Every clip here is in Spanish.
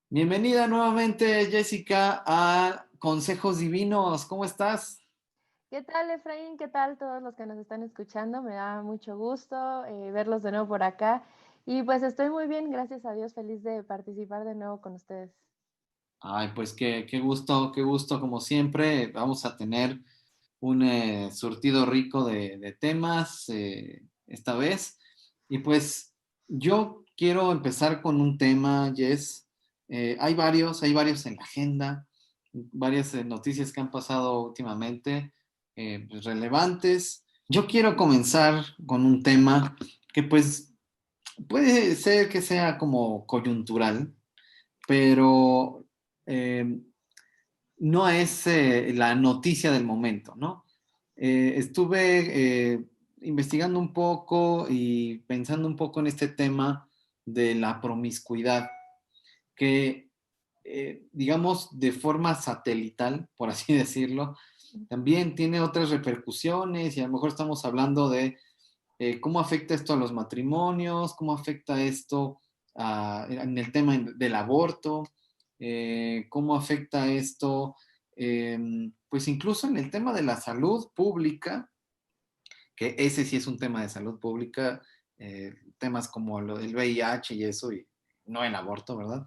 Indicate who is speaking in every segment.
Speaker 1: Bienvenida nuevamente, Jessica, a Consejos Divinos. ¿Cómo estás?
Speaker 2: ¿Qué tal, Efraín? ¿Qué tal todos los que nos están escuchando? Me da mucho gusto verlos de nuevo por acá. Y pues estoy muy bien, gracias a Dios, feliz de participar de nuevo con ustedes.
Speaker 1: Ay, pues qué gusto, como siempre. Vamos a tener un surtido rico de temas esta vez. Y pues yo quiero empezar con un tema, Jess. Hay varios en la agenda, varias noticias que han pasado últimamente, pues, relevantes. Yo quiero comenzar con un tema que pues puede ser que sea como coyuntural, pero eh, no es la noticia del momento, ¿no? Estuve investigando un poco y pensando un poco en este tema de la promiscuidad, que digamos de forma satelital, por así decirlo, también tiene otras repercusiones y a lo mejor estamos hablando de cómo afecta esto a los matrimonios, cómo afecta esto en el tema del aborto, cómo afecta esto, eh, pues incluso en el tema de la salud pública, que ese sí es un tema de salud pública, temas como lo del VIH y eso, y no el aborto, ¿verdad?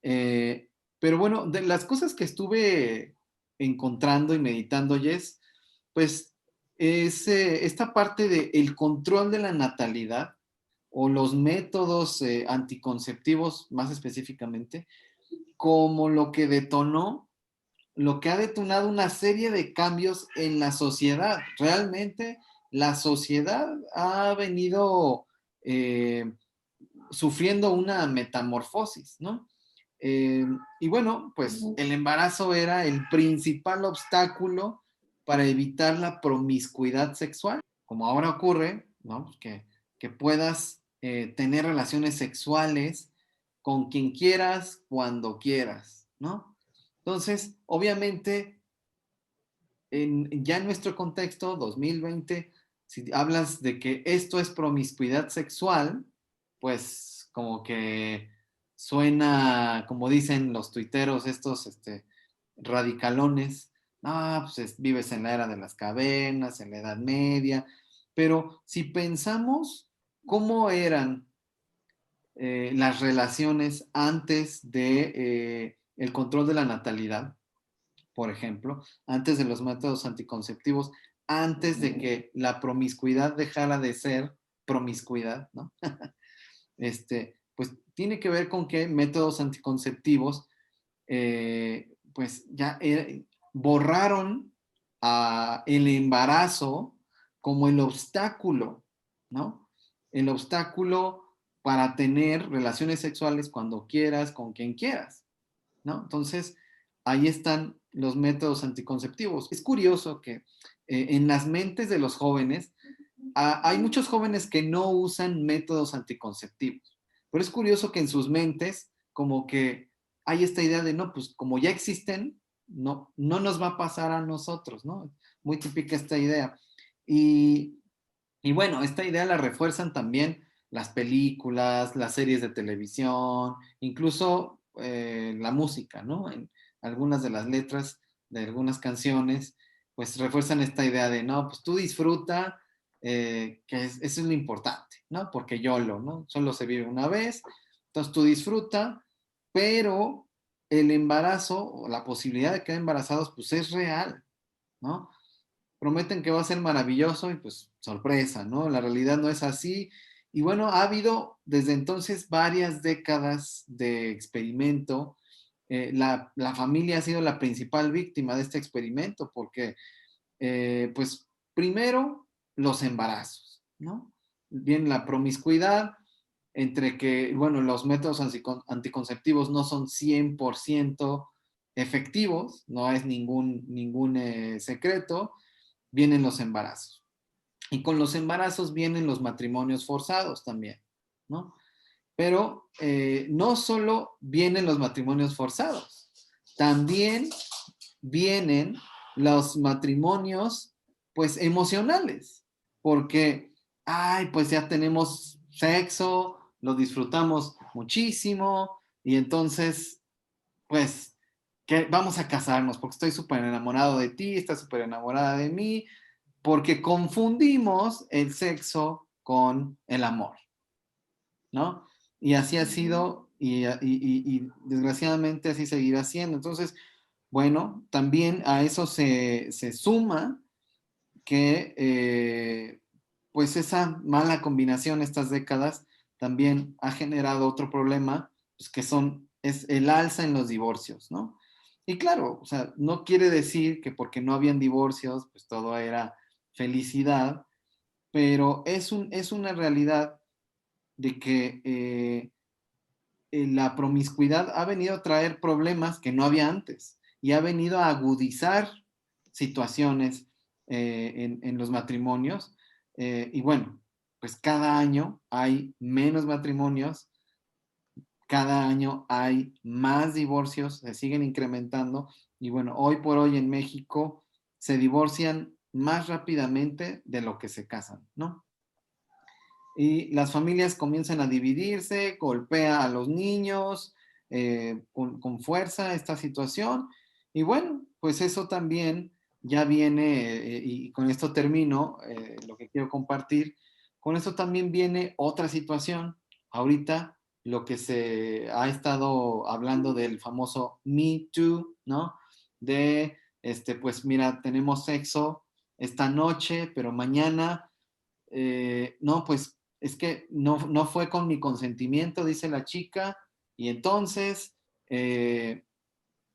Speaker 1: Pero bueno, de las cosas que estuve encontrando y meditando, Jess, pues es esta parte del control de la natalidad o los métodos anticonceptivos más específicamente, como lo que ha detonado una serie de cambios en la sociedad. Realmente la sociedad ha venido eh, sufriendo una metamorfosis, ¿no? Eh, y bueno, pues el embarazo era el principal obstáculo para evitar la promiscuidad sexual, como ahora ocurre, ¿no? Pues que puedas tener relaciones sexuales con quien quieras, cuando quieras, ¿no? Entonces, obviamente, ya en nuestro contexto, 2020, si hablas de que esto es promiscuidad sexual, pues como que suena, como dicen los tuiteros, estos radicalones, ah, pues vives en la era de las cavernas, en la Edad Media, pero si pensamos cómo eran las relaciones antes de el control de la natalidad, por ejemplo, antes de los métodos anticonceptivos, antes de que la promiscuidad dejara de ser promiscuidad, ¿no? Pues tiene que ver con que métodos anticonceptivos, pues ya borraron el embarazo como el obstáculo, ¿no? El obstáculo para tener relaciones sexuales cuando quieras, con quien quieras, ¿no? Entonces, ahí están los métodos anticonceptivos. Es curioso que en las mentes de los jóvenes, hay muchos jóvenes que no usan métodos anticonceptivos, pero es curioso que en sus mentes como que hay esta idea de, no, pues como ya existen, no nos va a pasar a nosotros, ¿no? Muy típica esta idea. Y, y bueno, esta idea la refuerzan también las películas, las series de televisión, incluso la música, ¿no? En algunas de las letras de algunas canciones, pues refuerzan esta idea de, no, pues tú disfruta, eso es lo importante, ¿no? Porque YOLO, ¿no? Solo se vive una vez, entonces tú disfruta, pero el embarazo o la posibilidad de quedar embarazados, pues es real, ¿no? Prometen que va a ser maravilloso y pues sorpresa, ¿no? La realidad no es así. Y bueno, ha habido desde entonces varias décadas de experimento. La familia ha sido la principal víctima de este experimento porque, pues, primero, los embarazos, ¿no? Bien, la promiscuidad entre que, bueno, los métodos anticonceptivos no son 100% efectivos, no es ningún secreto, vienen los embarazos. Y con los embarazos vienen los matrimonios forzados también, ¿no? Pero no solo vienen los matrimonios forzados, también vienen los matrimonios, pues, emocionales, porque, ay, pues ya tenemos sexo, lo disfrutamos muchísimo, y entonces pues, que vamos a casarnos porque estoy súper enamorado de ti, estás súper enamorada de mí, porque confundimos el sexo con el amor, ¿no? Y así ha
Speaker 2: Ujú.
Speaker 1: sido y desgraciadamente así seguirá siendo. Entonces, bueno, también a eso se suma que pues esa mala combinación estas décadas también ha generado otro problema, pues que es el alza en los divorcios, ¿no? Y claro, o sea, no quiere decir que porque no habían divorcios, pues todo era felicidad, pero es una realidad de que la promiscuidad ha venido a traer problemas que no había antes y ha venido a agudizar situaciones en los matrimonios. Y bueno, pues cada año hay menos matrimonios, cada año hay más divorcios, se siguen incrementando y bueno, hoy por hoy en México se divorcian más rápidamente de lo que se casan, ¿no? Y las familias comienzan a dividirse, golpea a los niños con fuerza esta situación. Y bueno, pues eso también ya viene, y con esto termino lo que quiero compartir, con esto también viene otra situación. Ahorita lo que se ha estado hablando del famoso Me Too, ¿no? De, pues mira, tenemos sexo esta noche, pero mañana no, pues es que no fue con mi consentimiento, dice la chica, y entonces,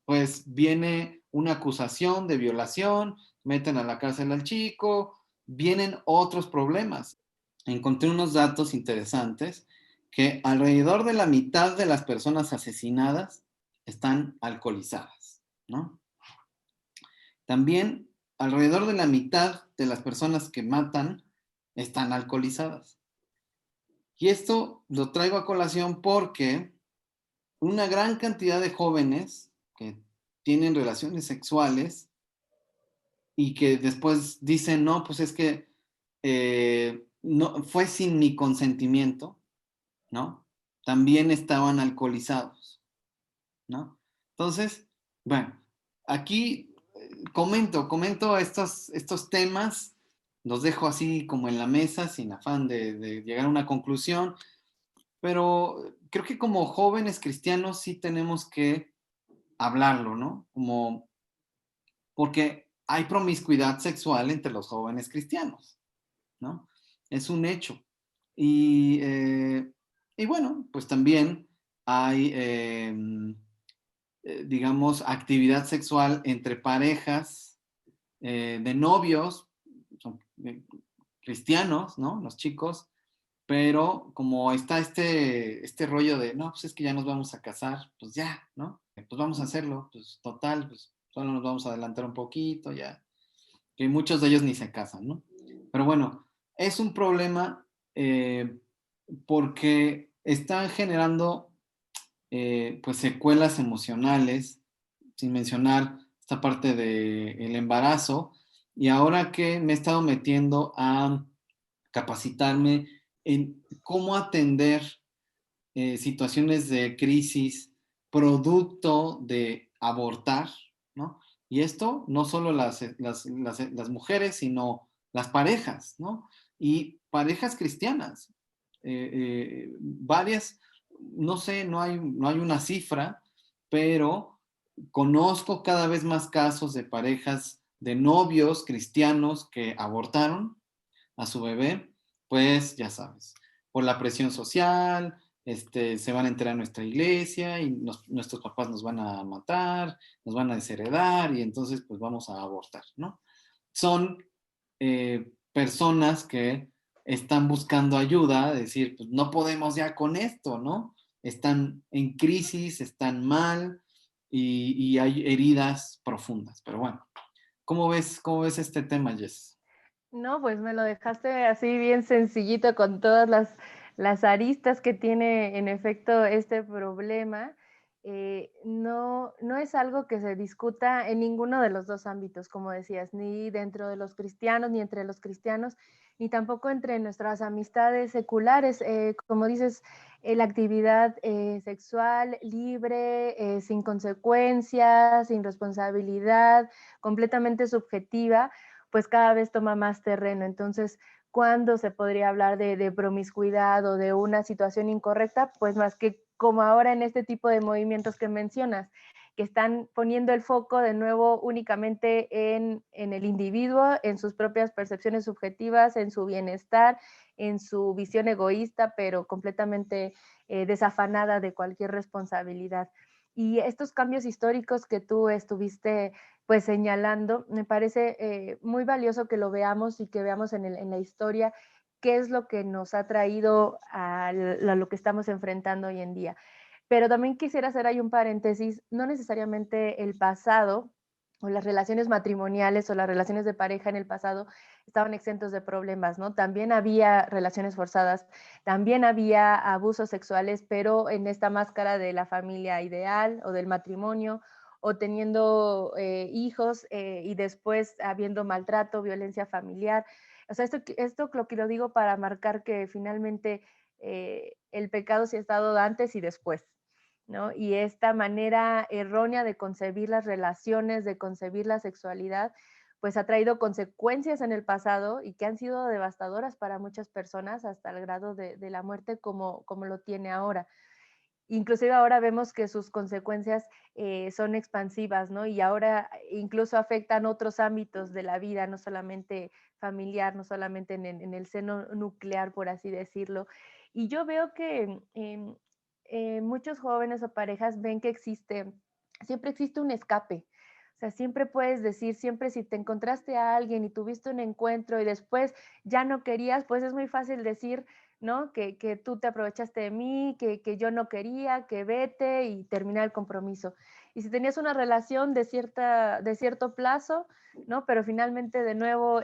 Speaker 1: pues viene una acusación de violación, meten a la cárcel al chico, vienen otros problemas. Encontré unos datos interesantes que alrededor de la mitad de las personas asesinadas están alcoholizadas, ¿no? También alrededor de la mitad de las personas que matan están alcoholizadas. Y esto lo traigo a colación porque una gran cantidad de jóvenes que tienen relaciones sexuales y que después dicen, no, pues es que no, fue sin mi consentimiento, ¿no? También estaban alcoholizados, ¿no? Entonces, bueno, aquí comento estos temas, los dejo así como en la mesa sin afán de llegar a una conclusión. Pero creo que como jóvenes cristianos sí tenemos que hablarlo, ¿no? Como, porque hay promiscuidad sexual entre los jóvenes cristianos, ¿no? Es un hecho. Y, y bueno, pues también hay, digamos, actividad sexual entre parejas de novios, son cristianos, ¿no? Los chicos, pero como está este rollo de, no, pues es que ya nos vamos a casar, pues ya, ¿no? Pues vamos a hacerlo, pues total, pues solo nos vamos a adelantar un poquito, ya, que muchos de ellos ni se casan, ¿no? Pero bueno, es un problema porque están generando pues secuelas emocionales, sin mencionar esta parte del embarazo, y ahora que me he estado metiendo a capacitarme en cómo atender situaciones de crisis producto de abortar, ¿no? Y esto no solo las mujeres, sino las parejas, ¿no? Y parejas cristianas. Varias, no sé, no hay una cifra, pero conozco cada vez más casos de parejas de novios cristianos que abortaron a su bebé, pues ya sabes, por la presión social, se van a enterar en nuestra iglesia y nuestros papás nos van a matar, nos van a desheredar y entonces pues vamos a abortar, ¿no? Son personas que están buscando ayuda, decir, pues no podemos ya con esto, ¿no? Están en crisis, están mal y hay heridas profundas. Pero bueno, cómo ves este tema, Jess?
Speaker 2: No, pues me lo dejaste así bien sencillito con todas las aristas que tiene en efecto este problema. no es algo que se discuta en ninguno de los dos ámbitos, como decías, ni dentro de los cristianos, ni entre los cristianos, ni tampoco entre nuestras amistades seculares. Como dices, la actividad sexual libre, sin consecuencias, sin responsabilidad, completamente subjetiva, pues cada vez toma más terreno. Entonces, ¿cuándo se podría hablar de promiscuidad o de una situación incorrecta? Pues más que como ahora en este tipo de movimientos que mencionas, que están poniendo el foco de nuevo únicamente en el individuo, en sus propias percepciones subjetivas, en su bienestar, en su visión egoísta, pero completamente desafanada de cualquier responsabilidad. Y estos cambios históricos que tú estuviste pues señalando, me parece muy valioso que lo veamos y que veamos en la historia qué es lo que nos ha traído a lo que estamos enfrentando hoy en día. Pero también quisiera hacer ahí un paréntesis, no necesariamente el pasado o las relaciones matrimoniales o las relaciones de pareja en el pasado estaban exentos de problemas, ¿no? También había relaciones forzadas, también había abusos sexuales, pero en esta máscara de la familia ideal o del matrimonio, o teniendo hijos y después habiendo maltrato, violencia familiar. O sea, esto lo que lo digo para marcar que finalmente el pecado sí ha estado antes y después, ¿no? Y esta manera errónea de concebir las relaciones, de concebir la sexualidad, pues ha traído consecuencias en el pasado y que han sido devastadoras para muchas personas hasta el grado de la muerte como lo tiene ahora. Inclusive ahora vemos que sus consecuencias son expansivas, ¿no? Y ahora incluso afectan otros ámbitos de la vida, no solamente familiar, no solamente en el seno nuclear, por así decirlo. Y yo veo que muchos jóvenes o parejas ven que siempre existe un escape. O sea, siempre puedes decir, siempre si te encontraste a alguien y tuviste un encuentro y después ya no querías, pues es muy fácil decir, ¿no? Que tú te aprovechaste de mí, que yo no quería, que vete y terminar el compromiso. Y si tenías una relación de cierto plazo, ¿no? Pero finalmente de nuevo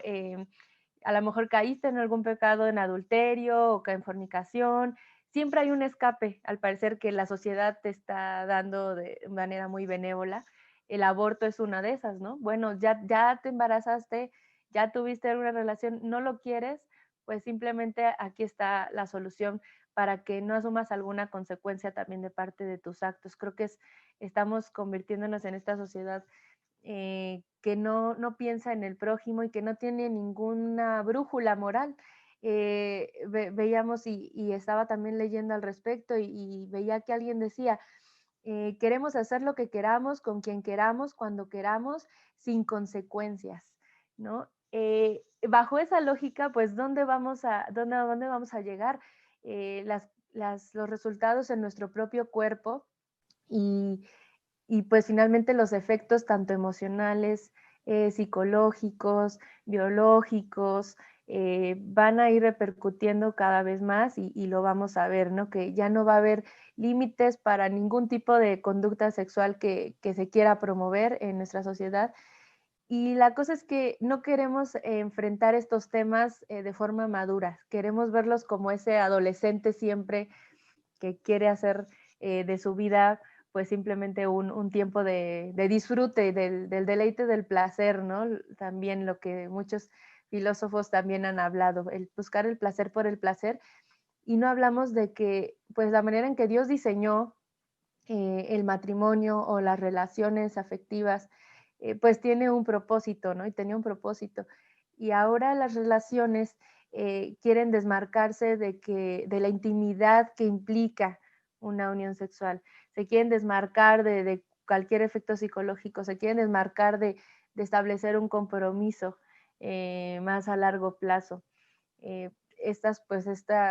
Speaker 2: a lo mejor caíste en algún pecado, en adulterio o en fornicación. Siempre hay un escape, al parecer, que la sociedad te está dando de manera muy benévola. El aborto es una de esas, ¿no? Bueno, ya te embarazaste, ya tuviste una relación, no lo quieres, pues simplemente aquí está la solución para que no asumas alguna consecuencia también de parte de tus actos. Creo que estamos convirtiéndonos en esta sociedad que no piensa en el prójimo y que no tiene ninguna brújula moral. Veíamos y estaba también leyendo al respecto y veía que alguien decía, queremos hacer lo que queramos, con quien queramos, cuando queramos, sin consecuencias, ¿no? Bajo esa lógica, pues, ¿dónde vamos a llegar? Los resultados en nuestro propio cuerpo y, y pues finalmente los efectos tanto emocionales, psicológicos, biológicos, van a ir repercutiendo cada vez más y lo vamos a ver, ¿no? Que ya no va a haber límites para ningún tipo de conducta sexual que se quiera promover en nuestra sociedad. Y la cosa es que no queremos enfrentar estos temas de forma madura, queremos verlos como ese adolescente siempre que quiere hacer de su vida pues simplemente un tiempo de disfrute, del deleite, del placer, ¿no? También lo que muchos filósofos también han hablado, el buscar el placer por el placer, y no hablamos de que pues la manera en que Dios diseñó el matrimonio o las relaciones afectivas, pues tiene un propósito, ¿no? Y tenía un propósito. Y ahora las relaciones quieren desmarcarse de la intimidad que implica una unión sexual. Se quieren desmarcar de cualquier efecto psicológico, se quieren desmarcar de establecer un compromiso más a largo plazo.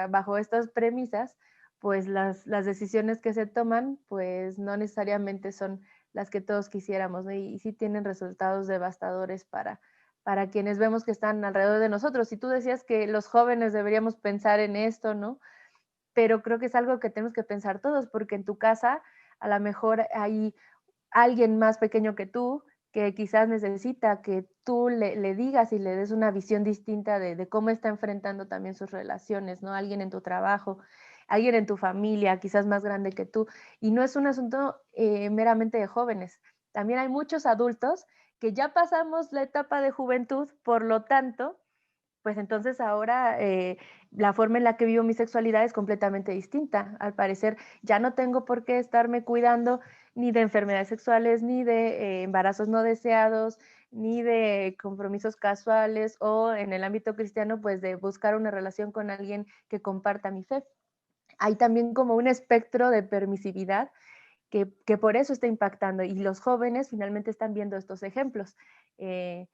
Speaker 2: Bajo estas premisas, pues las decisiones que se toman, pues no necesariamente son las que todos quisiéramos, ¿no? Y sí tienen resultados devastadores para quienes vemos que están alrededor de nosotros. Y tú decías que los jóvenes deberíamos pensar en esto, ¿no? Pero creo que es algo que tenemos que pensar todos, porque en tu casa a lo mejor hay alguien más pequeño que tú que quizás necesita que tú le digas y le des una visión distinta de cómo está enfrentando también sus relaciones, ¿no? Alguien en tu trabajo. alguien en tu familia, quizás más grande que tú, y no es un asunto meramente de jóvenes. También hay muchos adultos que ya pasamos la etapa de juventud, por lo tanto, pues entonces ahora la forma en la que vivo mi sexualidad es completamente distinta. Al parecer ya no tengo por qué estarme cuidando ni de enfermedades sexuales, ni de embarazos no deseados, ni de compromisos casuales o en el ámbito cristiano, pues de buscar una relación con alguien que comparta mi fe. Hay también como un espectro de permisividad que por eso está impactando y los jóvenes finalmente están viendo estos ejemplos. Eh,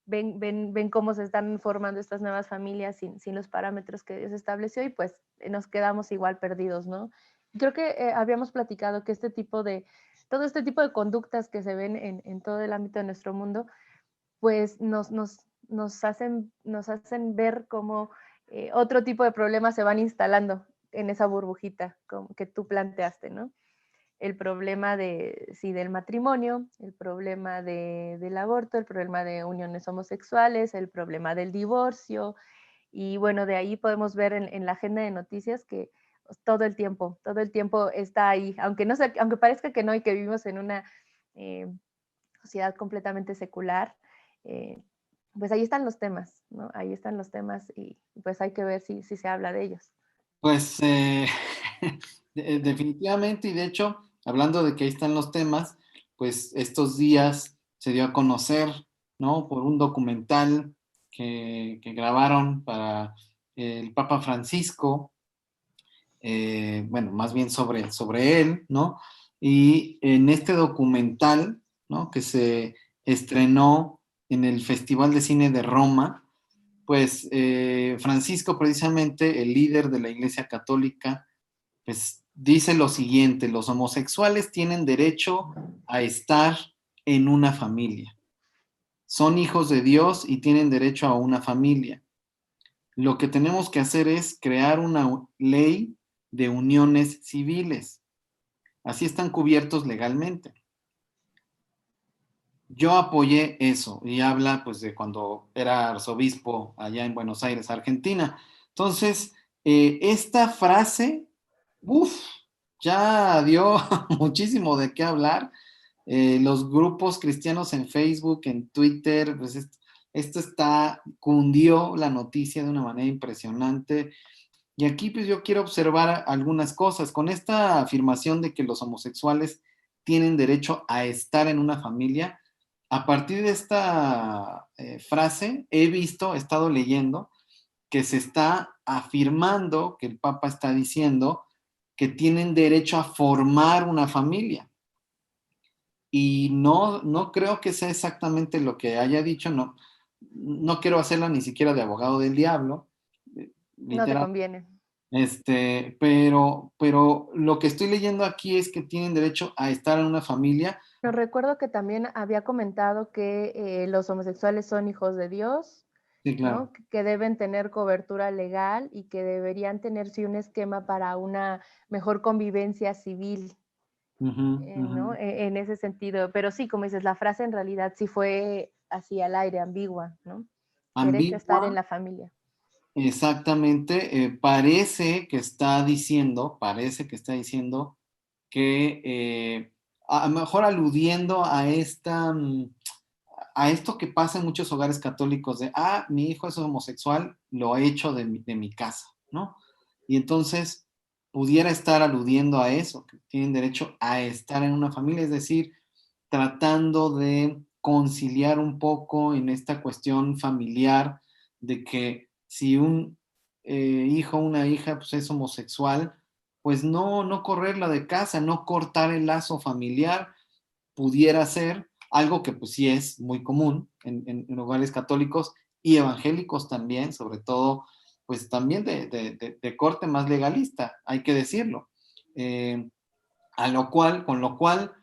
Speaker 2: ven cómo se están formando estas nuevas familias sin los parámetros que Dios estableció y pues nos quedamos igual perdidos, ¿no? Creo que habíamos platicado que todo este tipo de conductas que se ven en todo el ámbito de nuestro mundo, pues nos hacen ver cómo otro tipo de problemas se van instalando en esa burbujita como que tú planteaste, ¿no? El problema de, sí, del matrimonio, el problema del aborto, el problema de uniones homosexuales, el problema del divorcio. Y bueno, de ahí podemos ver en la agenda de noticias que todo el tiempo está ahí, aunque, no sé, aunque parezca que no y que vivimos en una eh, sociedad completamente secular, eh, pues ahí están los temas, ¿no? Ahí están los temas y pues hay que ver si se habla de ellos.
Speaker 1: Pues definitivamente, y de hecho, hablando de que ahí están los temas, pues estos días se dio a conocer, ¿no? Por un documental que grabaron para el Papa Francisco, bueno, más bien sobre él, ¿no? Y en este documental, ¿no? Que se estrenó en el Festival de Cine de Roma, pues Francisco, precisamente el líder de la Iglesia Católica, pues dice lo siguiente: los homosexuales tienen derecho a estar en una familia. Son hijos de Dios y tienen derecho a una familia. Lo que tenemos que hacer es crear una ley de uniones civiles. Así están cubiertos legalmente. Yo apoyé eso y habla pues de cuando era arzobispo allá en Buenos Aires, Argentina. Entonces, esta frase, uff, ya dio muchísimo de qué hablar. Los grupos cristianos en Facebook, en Twitter, pues esto cundió la noticia de una manera impresionante. Y aquí pues yo quiero observar algunas cosas. Con esta afirmación de que los homosexuales tienen derecho a estar en una familia, a partir de esta frase he estado leyendo que se está afirmando, que el Papa está diciendo que tienen derecho a formar una familia. Y no creo que sea exactamente lo que haya dicho, no quiero hacerla ni siquiera de abogado del diablo,
Speaker 2: No te
Speaker 1: literal.
Speaker 2: conviene.
Speaker 1: Pero lo que estoy leyendo aquí es que tienen derecho a estar en una familia.
Speaker 2: Pero recuerdo que también había comentado que los homosexuales son hijos de Dios,
Speaker 1: Sí, claro.
Speaker 2: ¿no? Que deben tener cobertura legal y que deberían tener sí un esquema para una mejor convivencia civil,
Speaker 1: Ujú,
Speaker 2: ¿no?
Speaker 1: ujú.
Speaker 2: En ese sentido. Pero sí, como dices, la frase en realidad sí fue así al aire, ambigua, ¿no? Derecho a estar en
Speaker 1: Ambigua,
Speaker 2: la familia.
Speaker 1: exactamente. Parece que está diciendo que a lo mejor aludiendo a esto que pasa en muchos hogares católicos de, mi hijo es homosexual, lo he hecho de mi casa, ¿no? Y entonces pudiera estar aludiendo a eso, que tienen derecho a estar en una familia, es decir, tratando de conciliar un poco en esta cuestión familiar de que si un hijo o una hija pues, es homosexual, pues no correrla de casa, no cortar el lazo familiar, pudiera ser algo que pues sí es muy común en hogares católicos y evangélicos también, sobre todo, pues también de corte más legalista, hay que decirlo. Con lo cual,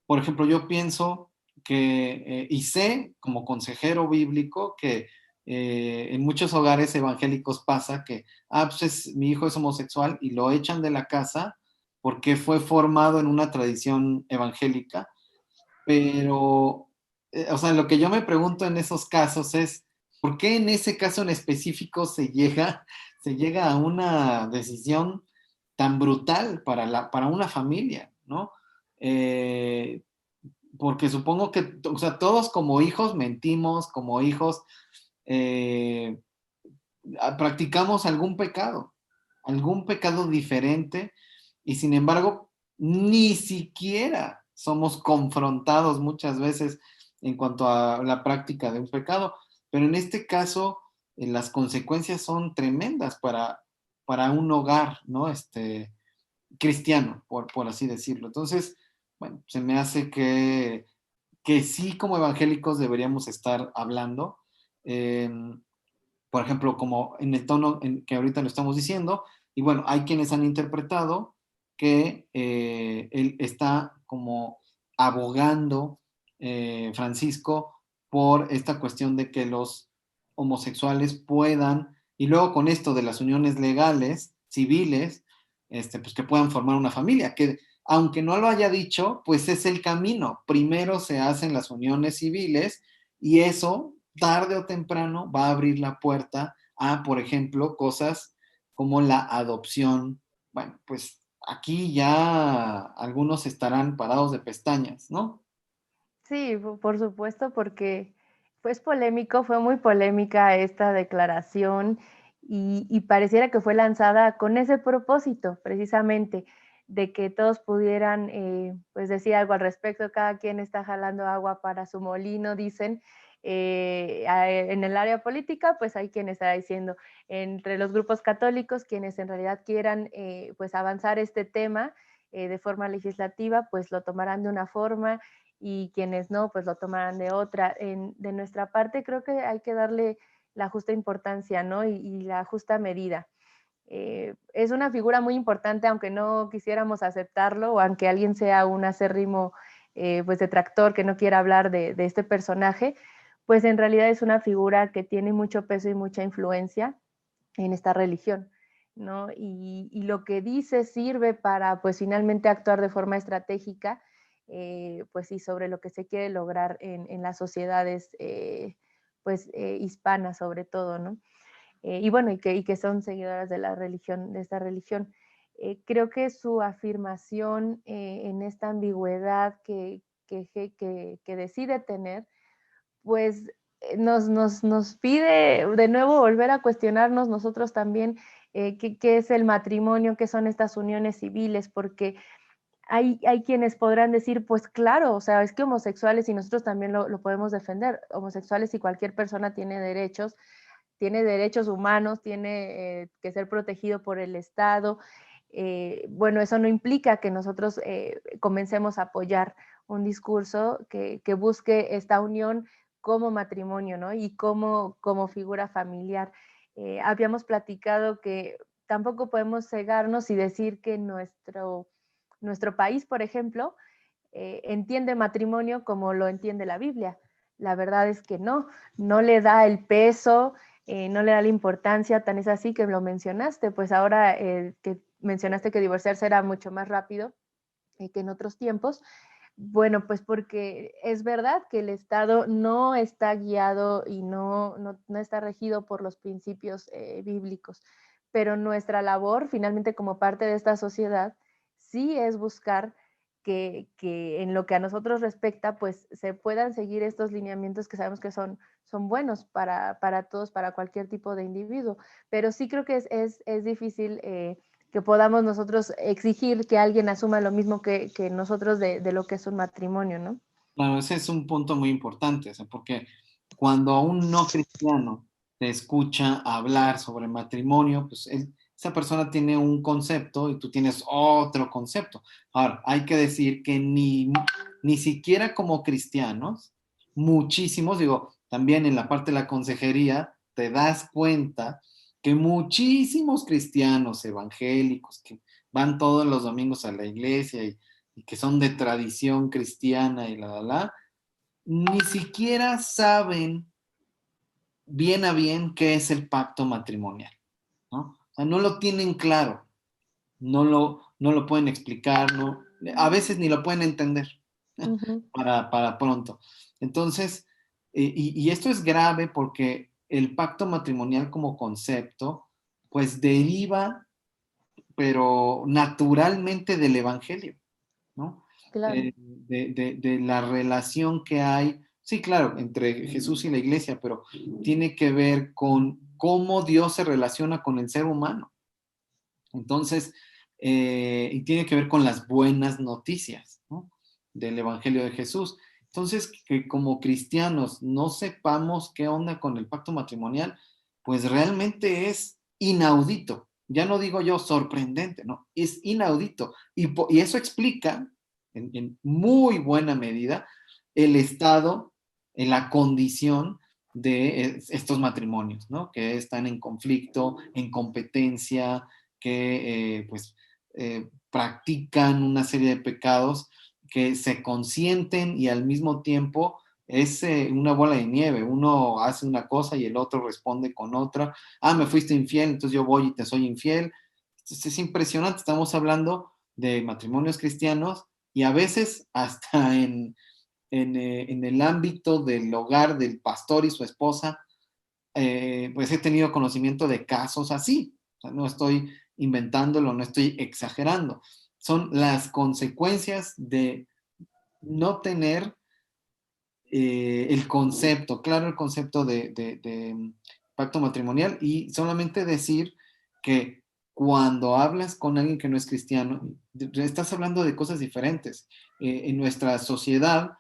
Speaker 1: por ejemplo, yo pienso que, y sé como consejero bíblico que en muchos hogares evangélicos pasa que, pues mi hijo es homosexual y lo echan de la casa porque fue formado en una tradición evangélica, pero, o sea, lo que yo me pregunto en esos casos es, ¿por qué en ese caso en específico se llega a una decisión tan brutal para una familia, ¿no? Porque supongo que, o sea, todos como hijos mentimos, como hijos eh, practicamos algún pecado diferente, y sin embargo, ni siquiera somos confrontados muchas veces en cuanto a la práctica de un pecado, pero en este caso las consecuencias son tremendas para un hogar, ¿no? Cristiano, por así decirlo. Entonces, bueno, se me hace que sí como evangélicos deberíamos estar hablando. Eh, por ejemplo, como en el tono en que ahorita lo estamos diciendo, y bueno, hay quienes han interpretado que él está como abogando, Francisco, por esta cuestión de que los homosexuales puedan, y luego con esto de las uniones legales, civiles, pues que puedan formar una familia, que aunque no lo haya dicho, pues es el camino. Primero se hacen las uniones civiles y eso tarde o temprano va a abrir la puerta a, por ejemplo, cosas como la adopción. Bueno, pues aquí ya algunos estarán parados de pestañas, ¿no?
Speaker 2: Sí, por supuesto, porque pues polémico, fue muy polémica esta declaración y pareciera que fue lanzada con ese propósito, precisamente, de que todos pudieran pues decir algo al respecto, cada quien está jalando agua para su molino, dicen. En el área política, pues hay quien está diciendo, entre los grupos católicos, quienes en realidad quieran pues avanzar este tema de forma legislativa, pues lo tomarán de una forma y quienes no, pues lo tomarán de otra. De nuestra parte, creo que hay que darle la justa importancia, ¿no? Y la justa medida. Es una figura muy importante, aunque no quisiéramos aceptarlo, o aunque alguien sea un acérrimo pues detractor que no quiera hablar de este personaje, pues en realidad es una figura que tiene mucho peso y mucha influencia en esta religión, ¿no? Y lo que dice sirve para, pues, finalmente actuar de forma estratégica, pues sí, sobre lo que se quiere lograr en las sociedades, pues, hispanas sobre todo, ¿no? Y bueno, y que son seguidoras de la religión, de esta religión. Creo que su afirmación en esta ambigüedad que decide tener, pues nos pide de nuevo volver a cuestionarnos nosotros también qué es el matrimonio, qué son estas uniones civiles, porque hay quienes podrán decir, pues claro, o sea, es que homosexuales y nosotros también lo podemos defender, homosexuales y cualquier persona tiene derechos humanos, tiene que ser protegido por el Estado. Bueno, eso no implica que nosotros comencemos a apoyar un discurso que busque esta unión como matrimonio, ¿no? Y como figura familiar. Habíamos platicado que tampoco podemos cegarnos y decir que nuestro país, por ejemplo, entiende matrimonio como lo entiende la Biblia. La verdad es que no le da el peso, no le da la importancia, tan es así que lo mencionaste, pues ahora que mencionaste que divorciarse era mucho más rápido que en otros tiempos. Bueno, pues porque es verdad que el Estado no está guiado y no está regido por los principios bíblicos, pero nuestra labor finalmente como parte de esta sociedad sí es buscar que en lo que a nosotros respecta, pues se puedan seguir estos lineamientos que sabemos que son buenos para todos, para cualquier tipo de individuo. Pero sí creo que es difícil que podamos nosotros exigir que alguien asuma lo mismo que nosotros de lo que es un matrimonio, ¿no?
Speaker 1: Claro, ese es un punto muy importante, o sea, porque cuando a un no cristiano te escucha hablar sobre matrimonio, pues esa persona tiene un concepto y tú tienes otro concepto. Ahora, hay que decir que ni siquiera como cristianos, muchísimos, digo, también en la parte de la consejería, te das cuenta que muchísimos cristianos evangélicos que van todos los domingos a la iglesia y que son de tradición cristiana y ni siquiera saben bien a bien qué es el pacto matrimonial, ¿no? O sea, no lo tienen claro, no lo pueden explicar, no, a veces ni lo pueden entender
Speaker 2: Ujú.
Speaker 1: para pronto. Entonces, y esto es grave porque el pacto matrimonial como concepto, pues deriva pero naturalmente del Evangelio, ¿no?
Speaker 2: Claro.
Speaker 1: De la relación que hay, sí, claro, entre Jesús y la iglesia, pero tiene que ver con cómo Dios se relaciona con el ser humano. Entonces, y tiene que ver con las buenas noticias, ¿no? Del Evangelio de Jesús. Entonces, que como cristianos no sepamos qué onda con el pacto matrimonial, pues realmente es inaudito. Ya no digo yo sorprendente, ¿no? Es inaudito. Y eso explica, en muy buena medida, el estado, la condición de estos matrimonios, ¿no? Que están en conflicto, en competencia, que pues practican una serie de pecados que se consienten y al mismo tiempo es una bola de nieve. Uno hace una cosa y el otro responde con otra. Ah, me fuiste infiel, entonces yo voy y te soy infiel. Entonces, es impresionante, estamos hablando de matrimonios cristianos y a veces hasta en el ámbito del hogar del pastor y su esposa, pues he tenido conocimiento de casos así. O sea, no estoy inventándolo, no estoy exagerando. Son las consecuencias de no tener el concepto, claro, el concepto de pacto matrimonial y solamente decir que cuando hablas con alguien que no es cristiano, estás hablando de cosas diferentes. En nuestra sociedad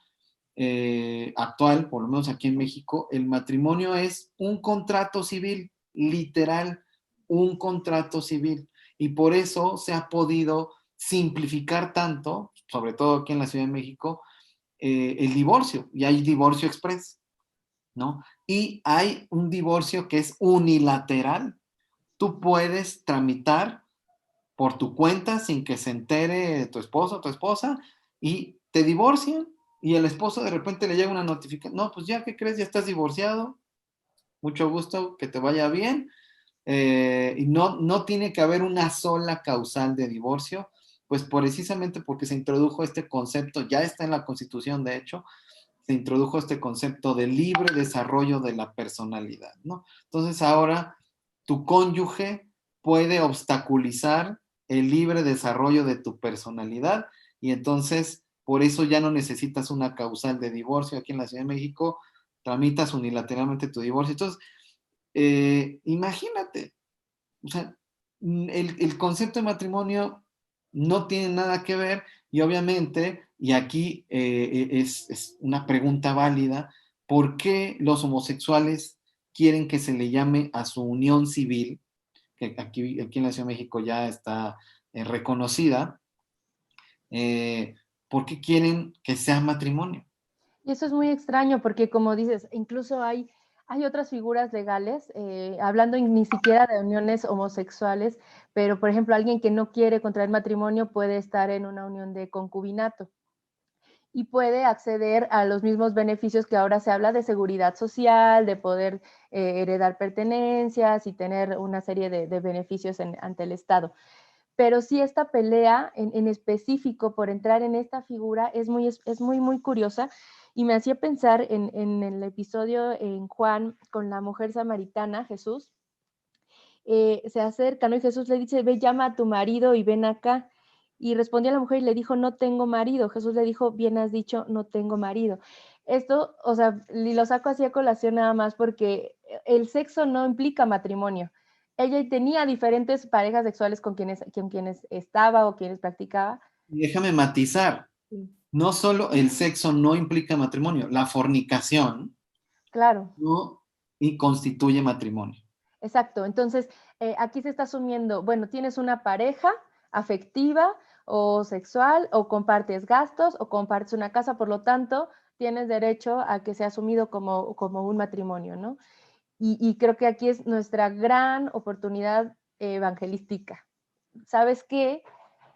Speaker 1: actual, por lo menos aquí en México, el matrimonio es un contrato civil, literal, un contrato civil. Y por eso se ha podido simplificar tanto, sobre todo aquí en la Ciudad de México, el divorcio. Y hay divorcio express, ¿no? Y hay un divorcio que es unilateral. Tú puedes tramitar por tu cuenta sin que se entere tu esposo o tu esposa y te divorcian y el esposo de repente le llega una notificación, no, pues ya, ¿qué crees? Ya estás divorciado, mucho gusto, que te vaya bien. Y no tiene que haber una sola causal de divorcio, pues precisamente porque se introdujo este concepto, ya está en la Constitución, de hecho, se introdujo este concepto de libre desarrollo de la personalidad, ¿no? Entonces ahora tu cónyuge puede obstaculizar el libre desarrollo de tu personalidad y entonces por eso ya no necesitas una causal de divorcio. Aquí en la Ciudad de México tramitas unilateralmente tu divorcio. Entonces, imagínate, o sea, el concepto de matrimonio no tiene nada que ver y obviamente, y aquí es una pregunta válida, ¿por qué los homosexuales quieren que se le llame a su unión civil, que aquí en la Ciudad de México ya está reconocida, eh, ¿por qué quieren que sea matrimonio?
Speaker 2: Y eso es muy extraño porque, como dices, incluso hay otras figuras legales, hablando ni siquiera de uniones homosexuales, pero por ejemplo, alguien que no quiere contraer matrimonio puede estar en una unión de concubinato y puede acceder a los mismos beneficios que ahora se habla de seguridad social, de poder heredar pertenencias y tener una serie de beneficios ante el Estado. Pero sí esta pelea en específico por entrar en esta figura muy curiosa y me hacía pensar en el episodio en Juan con la mujer samaritana, Jesús, se acerca, ¿no? Y Jesús le dice, ve, llama a tu marido y ven acá. Y respondió la mujer y le dijo, no tengo marido. Jesús le dijo, bien has dicho, no tengo marido. Esto, o sea, y lo saco así a colación nada más porque el sexo no implica matrimonio. Ella tenía diferentes parejas sexuales con quienes estaba o quienes practicaba.
Speaker 1: Y déjame matizar,
Speaker 2: Sí.
Speaker 1: no solo el sexo no implica matrimonio, la fornicación
Speaker 2: Claro.
Speaker 1: no y constituye matrimonio.
Speaker 2: Exacto. Entonces, aquí se está asumiendo, bueno, tienes una pareja afectiva o sexual, o compartes gastos, o compartes una casa, por lo tanto, tienes derecho a que sea asumido como un matrimonio, ¿no? Y creo que aquí es nuestra gran oportunidad evangelística. ¿Sabes qué?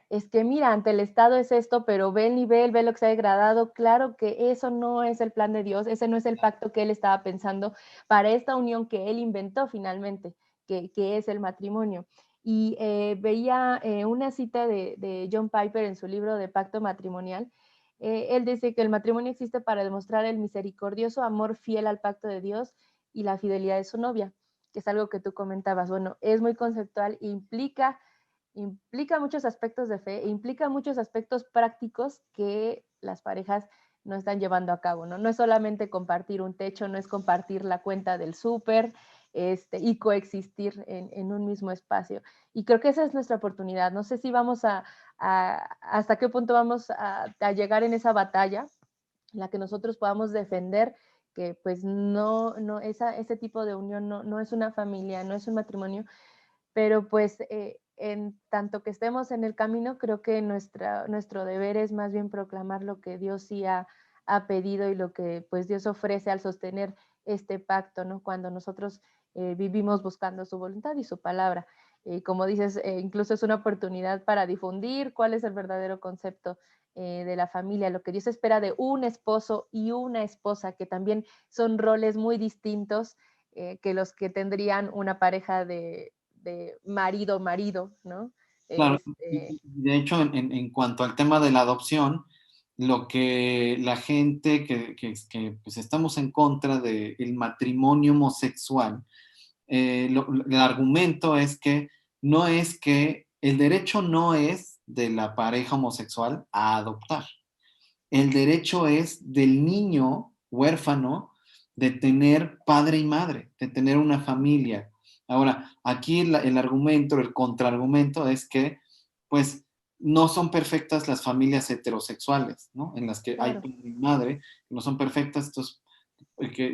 Speaker 2: Es que mira, ante el Estado es esto, pero ve el nivel, ve lo que se ha degradado. Claro que eso no es el plan de Dios, ese no es el pacto que Él estaba pensando para esta unión que Él inventó finalmente, que es el matrimonio. Y veía una cita de John Piper en su libro de Pacto Matrimonial. Él dice que el matrimonio existe para demostrar el misericordioso amor fiel al pacto de Dios y la fidelidad de su novia, que es algo que tú comentabas. Bueno, es muy conceptual, implica implica muchos aspectos de fe, e implica muchos aspectos prácticos que las parejas no están llevando a cabo, ¿no? No es solamente compartir un techo, no es compartir la cuenta del súper, y coexistir en un mismo espacio. Y creo que esa es nuestra oportunidad. No sé si vamos hasta qué punto vamos a llegar en esa batalla, en la que nosotros podamos defender que pues ese tipo de unión no es una familia, no es un matrimonio, pero pues en tanto que estemos en el camino, creo que nuestro deber es más bien proclamar lo que Dios sí ha pedido y lo que pues Dios ofrece al sostener este pacto, ¿no? Cuando nosotros vivimos buscando su voluntad y su palabra. Como dices, incluso es una oportunidad para difundir cuál es el verdadero concepto de la familia, lo que Dios espera de un esposo y una esposa, que también son roles muy distintos que los que tendrían una pareja de marido, ¿no?
Speaker 1: Claro,
Speaker 2: Este,
Speaker 1: de hecho, en cuanto al tema de la adopción, lo que la gente pues estamos en contra del matrimonio homosexual, el argumento es que no es que el derecho no es de la pareja homosexual a adoptar. El derecho es del niño huérfano de tener padre y madre, de tener una familia. Ahora, aquí el argumento, el contraargumento es que, pues, no son perfectas las familias heterosexuales, ¿no? En las que hay
Speaker 2: claro,
Speaker 1: padre y madre, no son perfectas, entonces,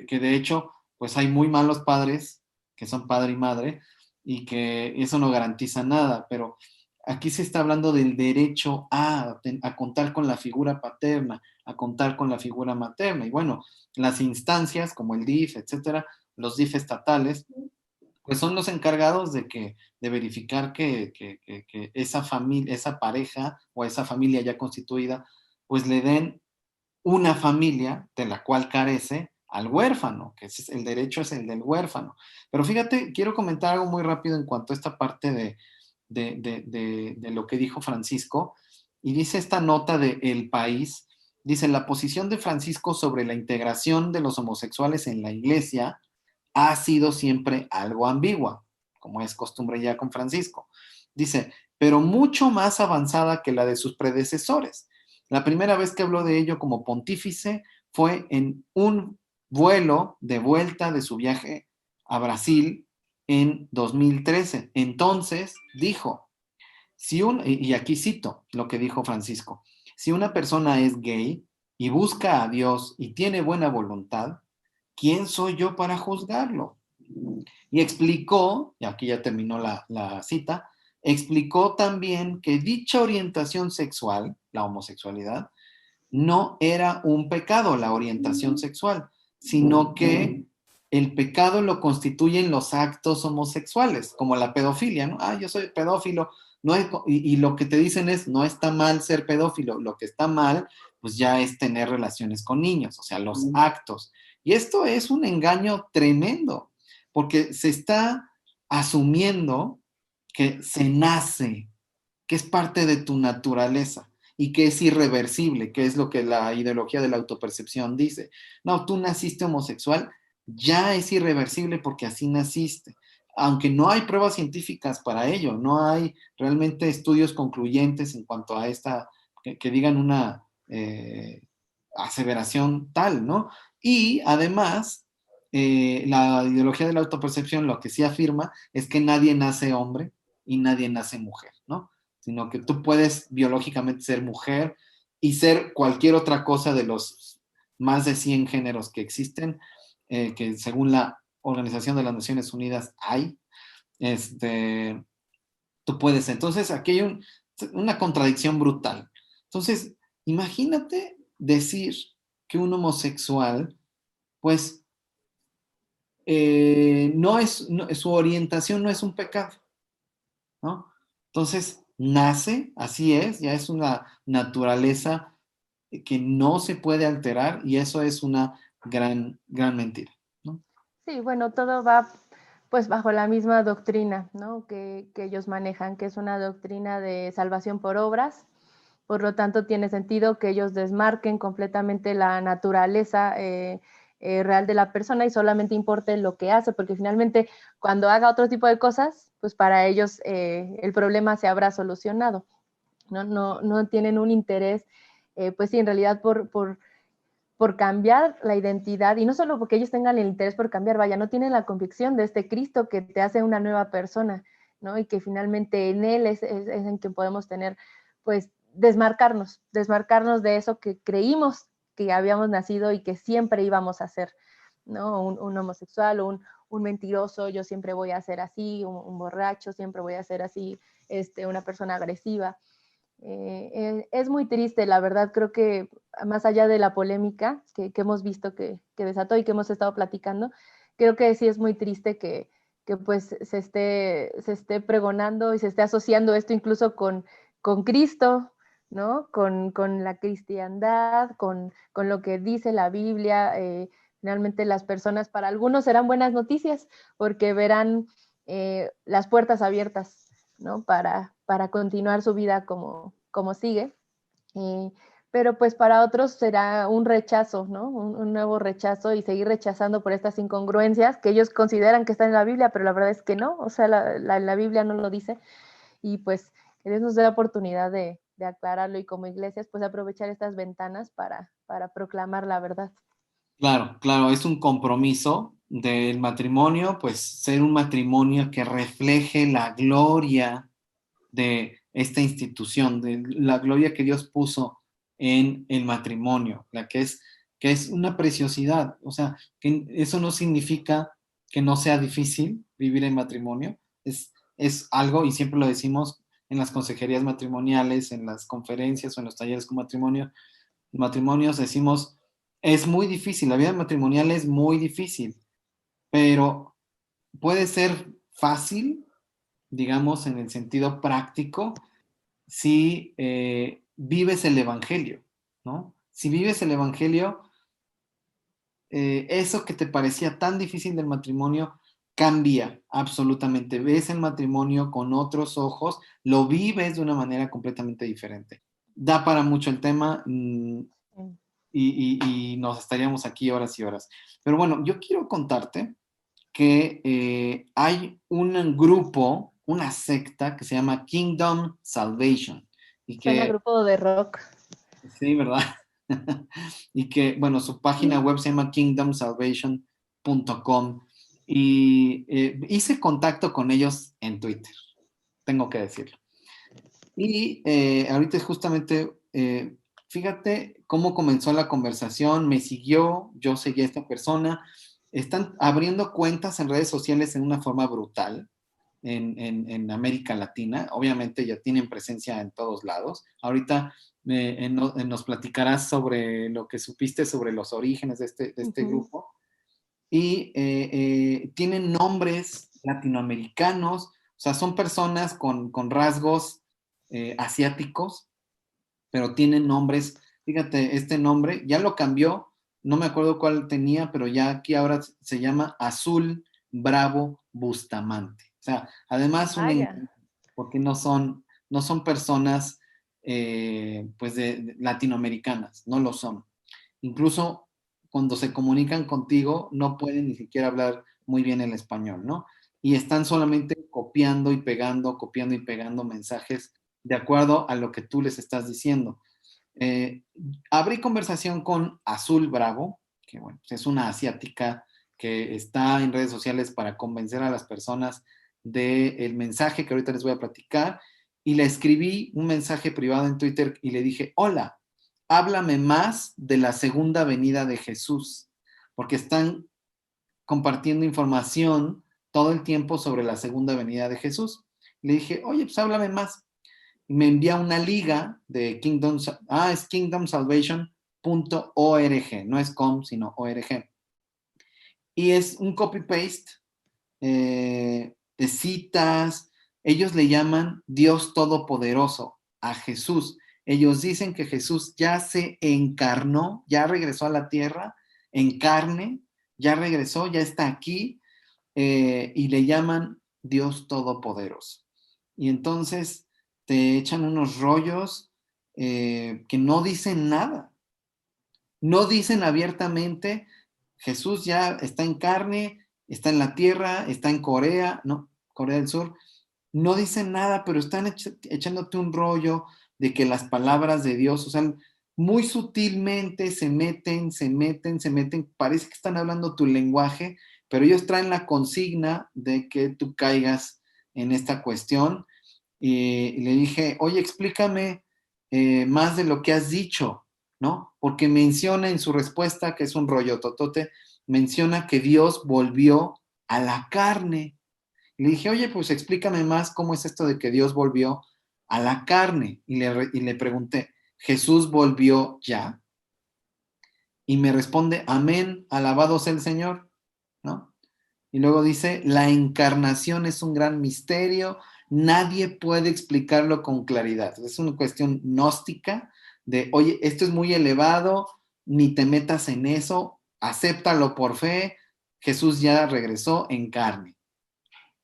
Speaker 1: que de hecho, pues hay muy malos padres que son padre y madre y que eso no garantiza nada, pero aquí se está hablando del derecho a contar con la figura paterna, a contar con la figura materna. Y bueno, las instancias como el DIF, etcétera, los DIF estatales, pues son los encargados de verificar que esa familia, esa pareja o esa familia ya constituida, pues le den una familia de la cual carece al huérfano, que es el derecho es el del huérfano. Pero fíjate, quiero comentar algo muy rápido en cuanto a esta parte de lo que dijo Francisco, y dice esta nota de El País, dice, la posición de Francisco sobre la integración de los homosexuales en la iglesia ha sido siempre algo ambigua, como es costumbre ya con Francisco. Dice, pero mucho más avanzada que la de sus predecesores. La primera vez que habló de ello como pontífice fue en un vuelo de vuelta de su viaje a Brasil en 2013. Entonces dijo, y aquí cito lo que dijo Francisco, si una persona es gay y busca a Dios y tiene buena voluntad, ¿quién soy yo para juzgarlo? Y explicó, y aquí ya terminó la cita, explicó también que dicha orientación sexual, la homosexualidad, no era un pecado, la orientación sexual, sino que el pecado lo constituyen los actos homosexuales, como la pedofilia, ¿no? Ah, yo soy pedófilo, no es, y lo que te dicen es, no está mal ser pedófilo, lo que está mal, pues ya es tener relaciones con niños, o sea, los actos. Y esto es un engaño tremendo, porque se está asumiendo que se nace, que es parte de tu naturaleza y que es irreversible, que es lo que la ideología de la autopercepción dice. No, tú naciste homosexual, ya es irreversible porque así naciste. Aunque no hay pruebas científicas para ello, no hay realmente estudios concluyentes en cuanto a esta, que digan una aseveración tal, ¿no? Y además, la ideología de la autopercepción lo que sí afirma es que nadie nace hombre y nadie nace mujer, ¿no? Sino que tú puedes biológicamente ser mujer y ser cualquier otra cosa de los más de 100 géneros que existen, que según la Organización de las Naciones Unidas hay, este, tú puedes. Entonces, aquí hay una contradicción brutal. Entonces, imagínate decir que un homosexual, pues, su orientación no es un pecado, ¿no? Entonces, nace, así es, ya es una naturaleza que no se puede alterar y eso es una gran, gran mentira, ¿no?
Speaker 2: sí, bueno, todo va pues bajo la misma doctrina, ¿no? Que ellos manejan, que es una doctrina de salvación por obras. Por lo tanto, tiene sentido que ellos desmarquen completamente la naturaleza real de la persona y solamente importe lo que hace, porque finalmente cuando haga otro tipo de cosas, pues para ellos el problema se habrá solucionado. No tienen un interés, pues sí, en realidad por cambiar la identidad, y no solo porque ellos tengan el interés por cambiar, vaya, no tienen la convicción de este Cristo que te hace una nueva persona, ¿no? Y que finalmente en Él es en que podemos tener, pues, desmarcarnos de eso que creímos que habíamos nacido y que siempre íbamos a ser, ¿no? Un homosexual, un mentiroso, yo siempre voy a ser así, un borracho, siempre voy a ser así, una persona agresiva. Es muy triste, la verdad, creo que más allá de la polémica que hemos visto que desató y que hemos estado platicando, creo que sí es muy triste que pues se esté pregonando y se esté asociando esto incluso con Cristo, ¿no? Con la cristiandad, con lo que dice la Biblia. Finalmente las personas, para algunos serán buenas noticias porque verán las puertas abiertas, ¿no? Para continuar su vida como sigue. Eh, pero pues para otros será un rechazo, ¿no? Un nuevo rechazo y seguir rechazando por estas incongruencias que ellos consideran que están en la Biblia, pero la verdad es que no, o sea, la Biblia no lo dice. Y pues que Dios nos dé la oportunidad de aclararlo y como iglesias, pues aprovechar estas ventanas para proclamar la verdad.
Speaker 1: Claro, claro, es un compromiso del matrimonio, pues ser un matrimonio que refleje la gloria de esta institución, de la gloria que Dios puso en el matrimonio, que es una preciosidad. O sea, que eso no significa que no sea difícil vivir en matrimonio, es algo, y siempre lo decimos en las consejerías matrimoniales, en las conferencias o en los talleres con matrimonios, decimos, es muy difícil, la vida matrimonial es muy difícil, pero puede ser fácil, digamos, en el sentido práctico, si vives el Evangelio, ¿no? Si vives el Evangelio, eso que te parecía tan difícil del matrimonio cambia absolutamente. Ves el matrimonio con otros ojos, lo vives de una manera completamente diferente. Da para mucho el tema y nos estaríamos aquí horas y horas. Pero bueno, yo quiero contarte que hay un grupo, una secta que se llama Kingdom Salvation y
Speaker 2: Suena
Speaker 1: que,
Speaker 2: grupo de rock.
Speaker 1: sí, ¿verdad? Y que, bueno, su página web se llama kingdomsalvation.com y hice contacto con ellos en Twitter, tengo que decirlo. Y ahorita justamente, fíjate cómo comenzó la conversación, me siguió, yo seguí a esta persona, están abriendo cuentas en redes sociales en una forma brutal en América Latina, obviamente ya tienen presencia en todos lados. Ahorita nos platicarás sobre lo que supiste sobre los orígenes de este grupo y tienen nombres latinoamericanos, o sea, son personas con rasgos asiáticos, pero tienen nombres, fíjate, este nombre ya lo cambió, no me acuerdo cuál tenía, pero ya aquí ahora se llama Azul Bravo Bustamante. O sea, además
Speaker 2: Vaya.
Speaker 1: porque no son personas pues de latinoamericanas, no lo son. Incluso cuando se comunican contigo no pueden ni siquiera hablar muy bien el español, ¿no? Y están solamente copiando y pegando mensajes de acuerdo a lo que tú les estás diciendo. Eh, Abrí conversación con Azul Bravo, que bueno, pues es una asiática que está en redes sociales para convencer a las personas del mensaje que ahorita les voy a platicar, y le escribí un mensaje privado en Twitter y le dije, hola, háblame más de la segunda venida de Jesús, porque están compartiendo información todo el tiempo sobre la segunda venida de Jesús. Le dije, oye, pues háblame más. Y me envía una liga de es kingdomsalvation.org, no es com, sino org. Y es un copy-paste de citas. Ellos le llaman Dios Todopoderoso a Jesús. Ellos dicen que Jesús ya se encarnó, ya regresó a la tierra en carne, ya regresó, ya está aquí, y le llaman Dios Todopoderoso. Y entonces te echan unos rollos que no dicen nada, no dicen abiertamente Jesús ya está en carne, está en la tierra, está en Corea, ¿no? Corea del Sur. No dicen nada, pero están echándote un rollo de que las palabras de Dios, o sea, muy sutilmente se meten, parece que están hablando tu lenguaje, pero ellos traen la consigna de que tú caigas en esta cuestión. Y le dije, oye, explícame más de lo que has dicho, ¿no? Porque menciona en su respuesta, que es un rollo totote, menciona que Dios volvió a la carne. Y le dije, oye, pues explícame más cómo es esto de que Dios volvió a la carne. Y le pregunté, ¿Jesús volvió ya? Y me responde, amén, alabado sea el Señor, ¿no? Y luego dice, la encarnación es un gran misterio, nadie puede explicarlo con claridad. Es una cuestión gnóstica de, oye, esto es muy elevado, ni te metas en eso, acéptalo por fe, Jesús ya regresó en carne,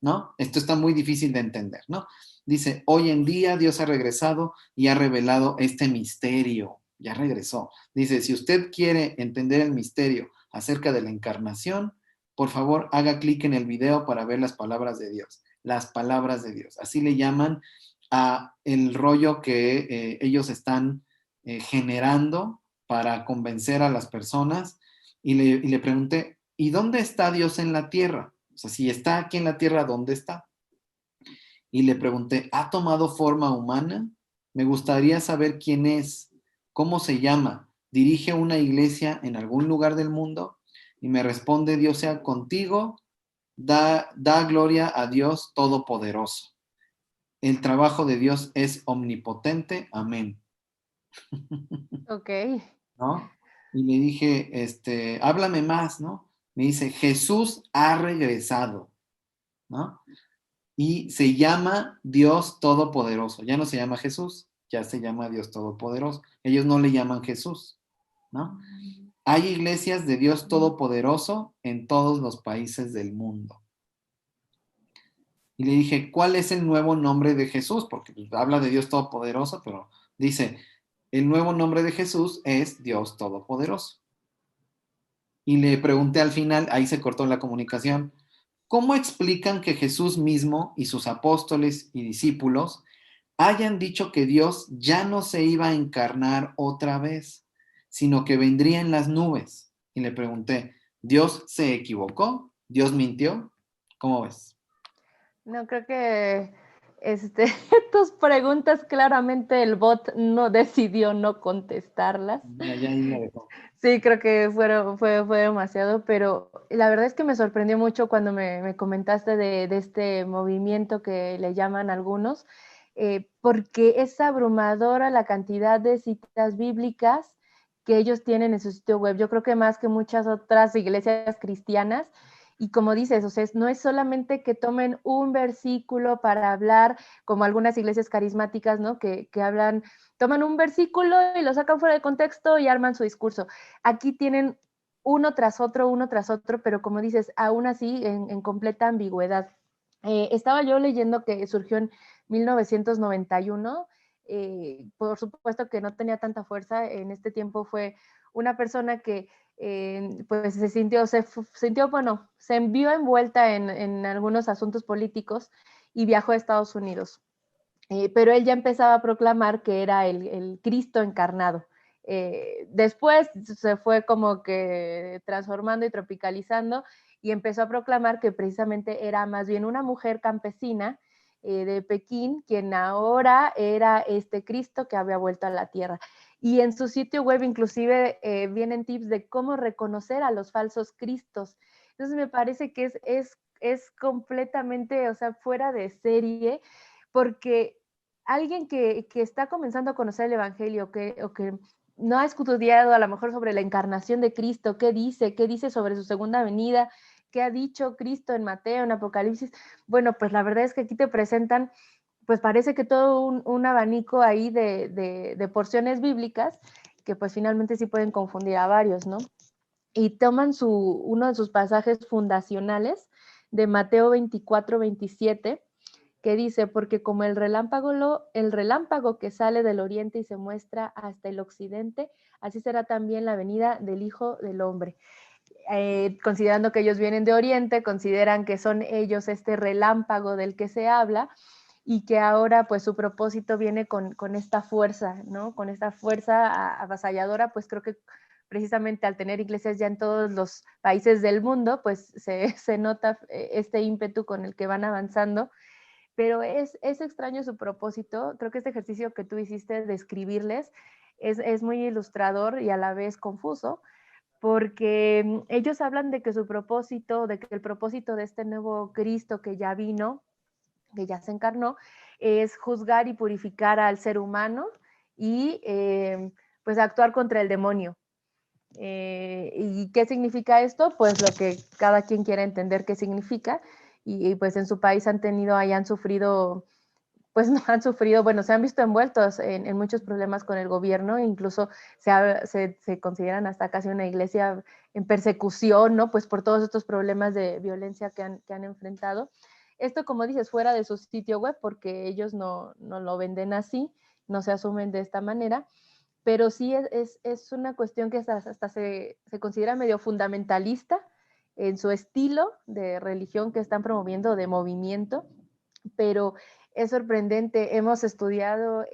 Speaker 1: ¿no? Esto está muy difícil de entender, ¿no? Dice, hoy en día Dios ha regresado y ha revelado este misterio, ya regresó. Dice, si usted quiere entender el misterio acerca de la encarnación, por favor, haga clic en el video para ver las palabras de Dios. Las palabras de Dios. Así le llaman a el rollo que ellos están generando para convencer a las personas. Y le pregunté, ¿y dónde está Dios en la tierra? O sea, si está aquí en la tierra, ¿dónde está? Y le pregunté, ¿ha tomado forma humana? Me gustaría saber quién es, cómo se llama, dirige una iglesia en algún lugar del mundo. Y me responde, Dios sea contigo, da gloria a Dios Todopoderoso. El trabajo de Dios es omnipotente, amén.
Speaker 2: Ok.
Speaker 1: ¿No? Y le dije, háblame más, ¿no? Me dice, Jesús ha regresado, ¿no? Y se llama Dios Todopoderoso. Ya no se llama Jesús, ya se llama Dios Todopoderoso. Ellos no le llaman Jesús, ¿no? Hay iglesias de Dios Todopoderoso en todos los países del mundo. Y le dije, ¿cuál es el nuevo nombre de Jesús? Porque pues, habla de Dios Todopoderoso, pero dice, el nuevo nombre de Jesús es Dios Todopoderoso. Y le pregunté al final, ahí se cortó la comunicación, ¿cómo explican que Jesús mismo y sus apóstoles y discípulos hayan dicho que Dios ya no se iba a encarnar otra vez, sino que vendría en las nubes? Y le pregunté, ¿Dios se equivocó? ¿Dios mintió? ¿Cómo ves?
Speaker 2: No, creo que tus preguntas claramente el bot no decidió no contestarlas.
Speaker 1: Ya ahí me dejó.
Speaker 2: Sí, creo que fue demasiado, pero la verdad es que me sorprendió mucho cuando me comentaste de este movimiento que le llaman algunos, porque es abrumadora la cantidad de citas bíblicas que ellos tienen en su sitio web. Yo creo que más que muchas otras iglesias cristianas. Y como dices, o sea, no es solamente que tomen un versículo para hablar, como algunas iglesias carismáticas, ¿no? Que hablan, toman un versículo y lo sacan fuera de contexto y arman su discurso. Aquí tienen uno tras otro, pero como dices, aún así en completa ambigüedad. Estaba yo leyendo que surgió en 1991, por supuesto que no tenía tanta fuerza, en este tiempo fue una persona que pues bueno, se envió envuelta en algunos asuntos políticos y viajó a Estados Unidos. Pero él ya empezaba a proclamar que era el Cristo encarnado. Después se fue como que transformando y tropicalizando y empezó a proclamar que precisamente era más bien una mujer campesina de Pekín, quien ahora era este Cristo que había vuelto a la tierra. Y en su sitio web inclusive vienen tips de cómo reconocer a los falsos cristos. Entonces me parece que es completamente, o sea, fuera de serie, porque alguien que está comenzando a conocer el Evangelio o que no ha estudiado a lo mejor sobre la encarnación de Cristo, qué dice sobre su segunda venida, qué ha dicho Cristo en Mateo, en Apocalipsis, bueno, pues la verdad es que aquí te presentan, pues parece que todo un abanico ahí de porciones bíblicas que pues finalmente sí pueden confundir a varios, ¿no? Y toman uno de sus pasajes fundacionales de Mateo 24-27, que dice, porque como el relámpago que sale del oriente y se muestra hasta el occidente, así será también la venida del Hijo del Hombre. considerando que ellos vienen de Oriente, consideran que son ellos este relámpago del que se habla, y que ahora pues su propósito viene con esta fuerza, ¿no? Con esta fuerza avasalladora, pues creo que precisamente al tener iglesias ya en todos los países del mundo, pues se nota este ímpetu con el que van avanzando, pero es extraño su propósito. Creo que este ejercicio que tú hiciste de escribirles es muy ilustrador y a la vez confuso, porque ellos hablan de que su propósito, de que el propósito de este nuevo Cristo que ya vino, que ya se encarnó, es juzgar y purificar al ser humano y pues actuar contra el demonio. ¿Y qué significa esto? Pues lo que cada quien quiera entender qué significa, y pues en su país han tenido, ahí han sufrido, pues no han sufrido, bueno, se han visto envueltos en muchos problemas con el gobierno, incluso se consideran hasta casi una iglesia en persecución, ¿no? Pues por todos estos problemas de violencia que han enfrentado. Esto, como dices, fuera de su sitio web, porque ellos no lo venden así, no se asumen de esta manera, pero sí es una cuestión que hasta se considera medio fundamentalista en su estilo de religión que están promoviendo, de movimiento, pero es sorprendente. Hemos estudiado,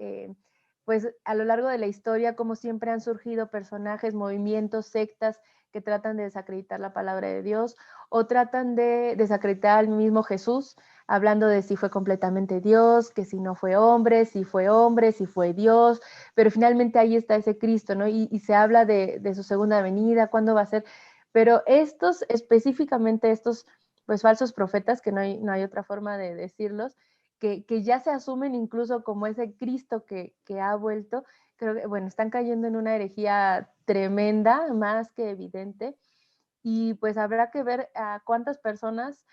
Speaker 2: pues a lo largo de la historia, cómo siempre han surgido personajes, movimientos, sectas que tratan de desacreditar la palabra de Dios o tratan de desacreditar al mismo Jesús, hablando de si fue completamente Dios, que si no fue hombre, si fue hombre, si fue Dios, pero finalmente ahí está ese Cristo, ¿no? Y se habla de su segunda venida, cuándo va a ser, pero estos, específicamente estos, pues falsos profetas, que no hay otra forma de decirlos, que ya se asumen incluso como ese Cristo que ha vuelto, creo que, bueno, están cayendo en una herejía tremenda, más que evidente, y pues habrá que ver a cuántas personas,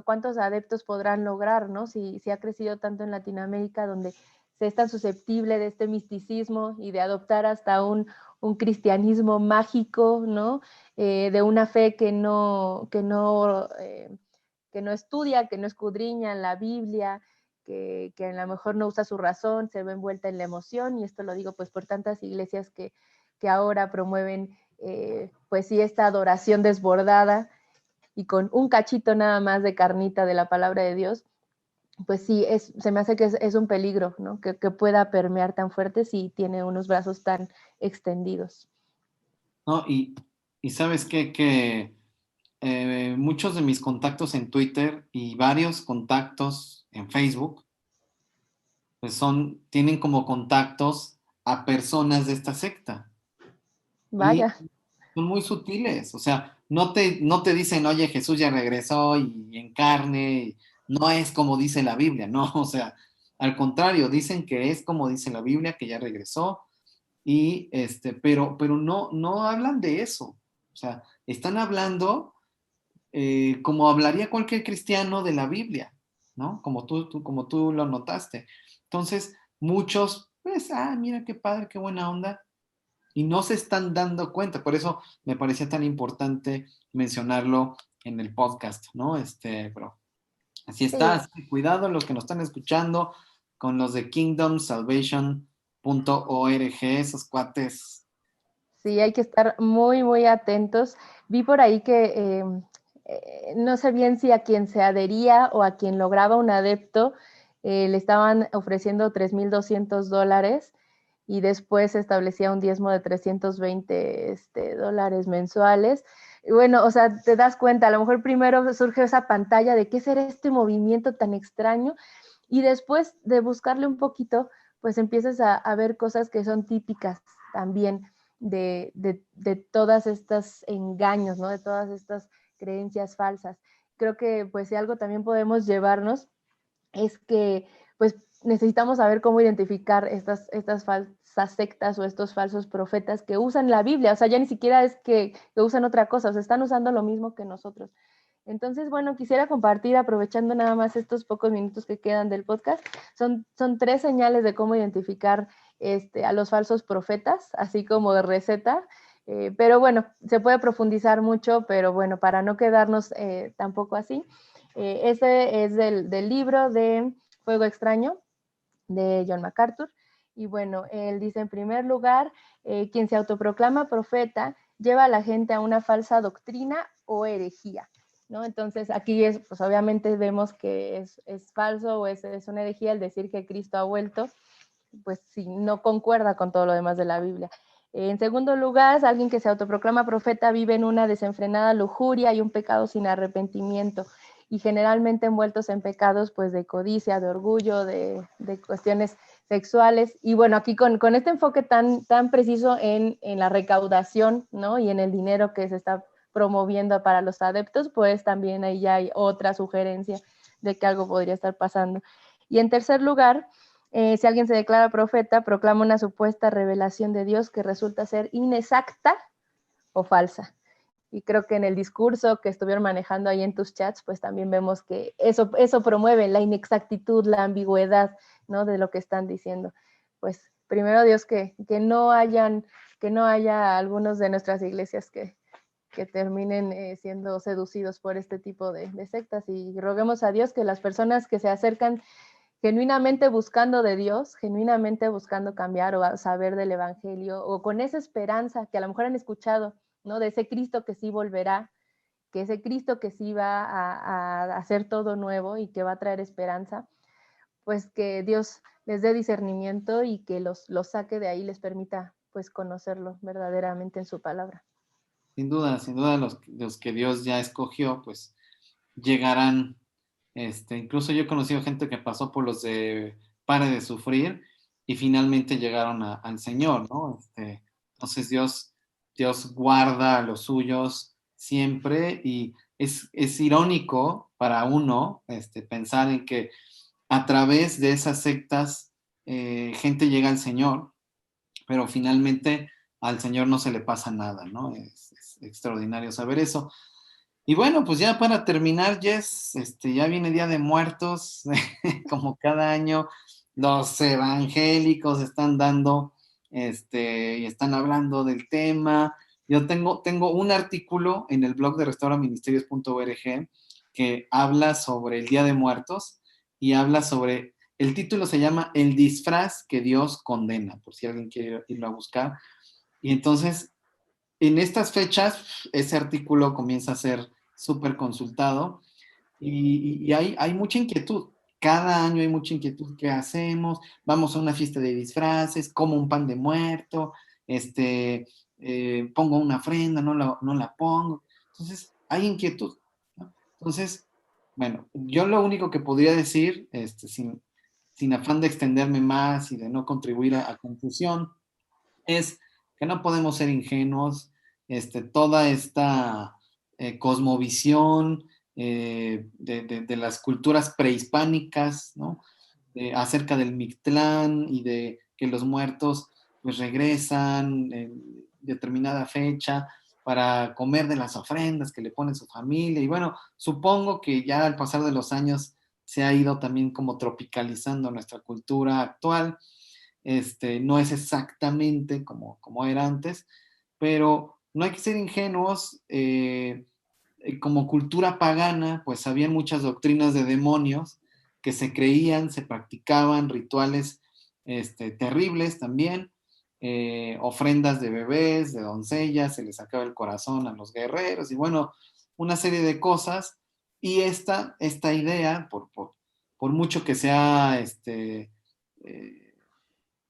Speaker 2: cuántos adeptos podrán lograr, ¿no? Si ha crecido tanto en Latinoamérica, donde se es tan susceptible de este misticismo y de adoptar hasta un cristianismo mágico, ¿no? De una fe que no estudia, que no escudriña la Biblia, que a lo mejor no usa su razón, se ve envuelta en la emoción, y esto lo digo pues por tantas iglesias que ahora promueven pues sí esta adoración desbordada y con un cachito nada más de carnita de la palabra de Dios, pues sí, se me hace que es un peligro, ¿no? Que pueda permear tan fuerte si tiene unos brazos tan extendidos.
Speaker 1: ¿No? Y sabes qué, que muchos de mis contactos en Twitter y varios contactos en Facebook, pues tienen como contactos a personas de esta secta. Y
Speaker 2: Vaya.
Speaker 1: son muy sutiles, o sea, no te dicen, oye, Jesús ya regresó y en carne, no es como dice la Biblia, no, o sea, al contrario, dicen que es como dice la Biblia, que ya regresó, pero no hablan de eso, o sea, están hablando como hablaría cualquier cristiano de la Biblia, ¿no? Como tú lo notaste. Entonces, muchos, pues, mira qué padre, qué buena onda, y no se están dando cuenta. Por eso me parecía tan importante mencionarlo en el podcast, ¿no? Pero así está,
Speaker 2: Sí,
Speaker 1: así que cuidado los que nos están escuchando con los de kingdomsalvation.org, esos cuates.
Speaker 2: sí, hay que estar muy, muy atentos. Vi por ahí que no sé bien si a quien se adhería o a quien lograba un adepto le estaban ofreciendo $3,200, y después se establecía un diezmo de 320 dólares mensuales. Y bueno, o sea, te das cuenta, a lo mejor primero surge esa pantalla de qué será este movimiento tan extraño, y después de buscarle un poquito, pues empiezas a ver cosas que son típicas también de todas estas engaños, ¿no? De todas estas creencias falsas. Creo que pues si algo también podemos llevarnos es que pues necesitamos saber cómo identificar estas falsas sectas o estos falsos profetas que usan la Biblia. O sea, ya ni siquiera es que usan otra cosa, o sea, están usando lo mismo que nosotros. Entonces, bueno, quisiera compartir, aprovechando nada más estos pocos minutos que quedan del podcast, son 3 señales de cómo identificar a los falsos profetas, así como de receta. Pero bueno, se puede profundizar mucho, pero bueno, para no quedarnos tampoco así, ese es del libro de Fuego Extraño de John MacArthur. Y bueno, él dice en primer lugar, quien se autoproclama profeta lleva a la gente a una falsa doctrina o herejía, ¿no? Entonces aquí pues obviamente vemos que es falso o es una herejía el decir que Cristo ha vuelto, pues sí, no concuerda con todo lo demás de la Biblia. En segundo lugar, alguien que se autoproclama profeta vive en una desenfrenada lujuria y un pecado sin arrepentimiento, y generalmente envueltos en pecados pues de codicia, de orgullo, de cuestiones sexuales. Y bueno, aquí con este enfoque tan preciso en la recaudación, ¿no? Y en el dinero que se está promoviendo para los adeptos, pues también ahí ya hay otra sugerencia de que algo podría estar pasando. Y en tercer lugar, si alguien se declara profeta, proclama una supuesta revelación de Dios que resulta ser inexacta o falsa. Y creo que en el discurso que estuvieron manejando ahí en tus chats, pues también vemos que eso promueve la inexactitud, la ambigüedad, ¿no? De lo que están diciendo. Pues primero Dios que no haya algunos de nuestras iglesias que terminen siendo seducidos por este tipo de sectas, y roguemos a Dios que las personas que se acercan genuinamente buscando de Dios, genuinamente buscando cambiar o saber del Evangelio, o con esa esperanza que a lo mejor han escuchado, ¿no? De ese Cristo que sí volverá, que ese Cristo que sí va a hacer todo nuevo y que va a traer esperanza, pues que Dios les dé discernimiento y que los saque de ahí, les permita pues conocerlo verdaderamente en su palabra.
Speaker 1: Sin duda los que Dios ya escogió, pues llegarán. Incluso yo he conocido gente que pasó por los de Pare de Sufrir y finalmente llegaron al Señor, ¿no? Entonces Dios guarda a los suyos siempre, y es irónico para uno pensar en que a través de esas sectas gente llega al Señor, pero finalmente al Señor no se le pasa nada, ¿no? Es extraordinario saber eso. Y bueno, pues ya para terminar, Jess, ya viene Día de Muertos, como cada año los evangélicos están dando, y están hablando del tema. Yo tengo un artículo en el blog de restauraministerios.org que habla sobre el Día de Muertos, y habla sobre, el título se llama El disfraz que Dios condena, por si alguien quiere irlo a buscar. Y entonces en estas fechas, ese artículo comienza a ser súper consultado, y hay mucha inquietud. Cada año hay mucha inquietud. ¿Qué hacemos? Vamos a una fiesta de disfraces, como un pan de muerto, pongo una ofrenda, no la pongo. Entonces, hay inquietud, ¿no? Entonces, bueno, yo lo único que podría decir, sin afán de extenderme más y de no contribuir a confusión, es que no podemos ser ingenuos. Toda esta cosmovisión de las culturas prehispánicas, ¿no? Acerca del Mictlán y de que los muertos pues regresan en determinada fecha para comer de las ofrendas que le pone su familia. Y bueno, supongo que ya al pasar de los años se ha ido también como tropicalizando nuestra cultura actual. No es exactamente como era antes, pero no hay que ser ingenuos. Como cultura pagana, pues había muchas doctrinas de demonios que se creían, se practicaban rituales terribles también, ofrendas de bebés, de doncellas, se les sacaba el corazón a los guerreros, y bueno, una serie de cosas. Y esta idea, por mucho que sea eh,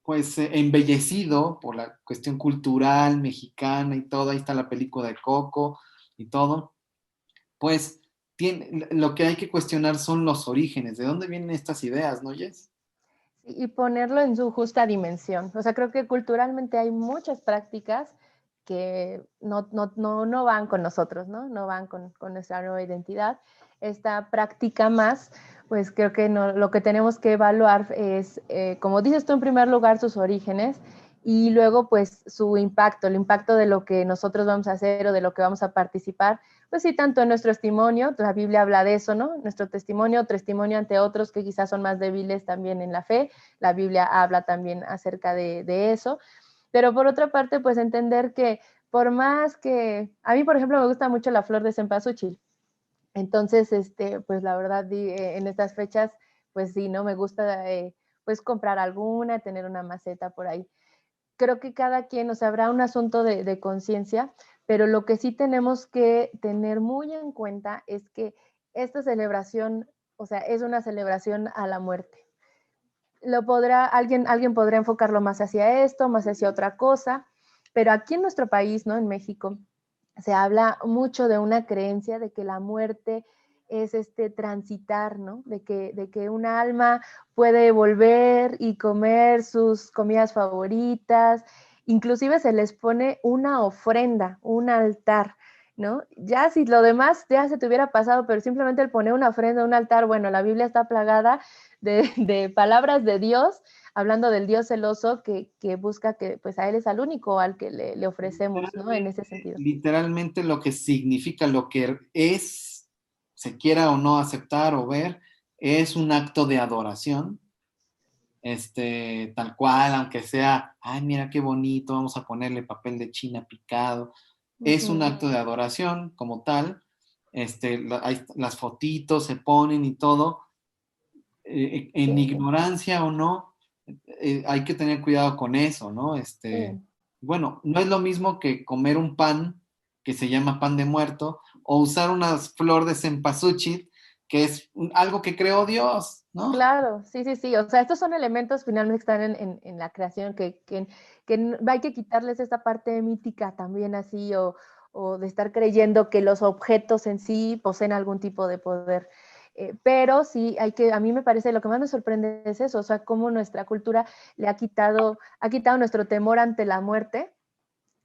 Speaker 1: pues embellecido por la cuestión cultural mexicana y todo, ahí está la película de Coco y todo, pues lo que hay que cuestionar son los orígenes, de dónde vienen estas ideas, ¿no, Jess?
Speaker 2: Y ponerlo en su justa dimensión. O sea, creo que culturalmente hay muchas prácticas que no van con nosotros, ¿no? No van con nuestra nueva identidad. Esta práctica más, pues creo que lo que tenemos que evaluar es, como dices tú, en primer lugar, sus orígenes, y luego pues su impacto, el impacto de lo que nosotros vamos a hacer o de lo que vamos a participar. Pues sí, tanto en nuestro testimonio, la Biblia habla de eso, ¿no? Nuestro testimonio ante otros que quizás son más débiles también en la fe. La Biblia habla también acerca de eso. Pero por otra parte, pues entender que por más que, a mí por ejemplo me gusta mucho la flor de cempasúchil. Entonces, pues la verdad, en estas fechas, pues sí, ¿no? Me gusta pues comprar alguna, tener una maceta por ahí. Creo que cada quien, o sea, habrá un asunto de conciencia, pero lo que sí tenemos que tener muy en cuenta es que esta celebración, o sea, es una celebración a la muerte. Alguien podrá enfocarlo más hacia esto, más hacia otra cosa, pero aquí en nuestro país, ¿no? En México, se habla mucho de una creencia de que la muerte es transitar, ¿no? De que un alma puede volver y comer sus comidas favoritas, inclusive se les pone una ofrenda, un altar, ¿no? Ya si lo demás ya se te hubiera pasado, pero simplemente el poner una ofrenda, un altar, bueno, la Biblia está plagada de palabras de Dios, hablando del Dios celoso que busca que pues a Él es al único al que le ofrecemos, ¿no? En ese sentido.
Speaker 1: Literalmente lo que significa, lo que es, se quiera o no aceptar o ver, es un acto de adoración, tal cual, aunque sea, ay, mira qué bonito, vamos a ponerle papel de China picado, es un acto de adoración como tal, las fotitos se ponen y todo, en
Speaker 2: Sí,
Speaker 1: ignorancia o no, hay que tener cuidado con eso, ¿no?
Speaker 2: sí.
Speaker 1: Bueno, no es lo mismo que comer un pan que se llama pan de muerto o usar unas flor de cempasúchil, que es algo que creó Dios, ¿no?
Speaker 2: Claro, sí, sí, sí. O sea, estos son elementos finalmente que están en la creación, que hay que quitarles esta parte mítica también así, o de estar creyendo que los objetos en sí poseen algún tipo de poder. Pero sí, a mí me parece, lo que más me sorprende es eso, o sea, cómo nuestra cultura le ha quitado nuestro temor ante la muerte.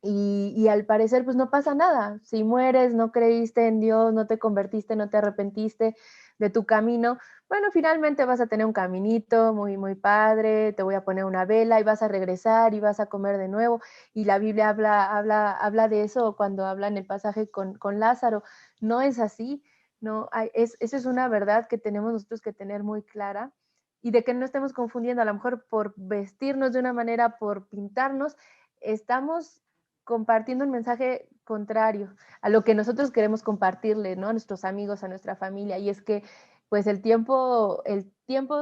Speaker 2: Y al parecer, pues no pasa nada. Si mueres, no creíste en Dios, no te convertiste, no te arrepentiste de tu camino, bueno, finalmente vas a tener un caminito muy, muy padre, te voy a poner una vela y vas a regresar y vas a comer de nuevo. Y la Biblia habla de eso cuando habla en el pasaje con Lázaro. No es así, no, eso es una verdad que tenemos nosotros que tener muy clara y de que no estemos confundiendo, a lo mejor por vestirnos de una manera, por pintarnos, estamos compartiendo un mensaje contrario a lo que nosotros queremos compartirle, ¿no? A nuestros amigos, a nuestra familia, y es que pues el tiempo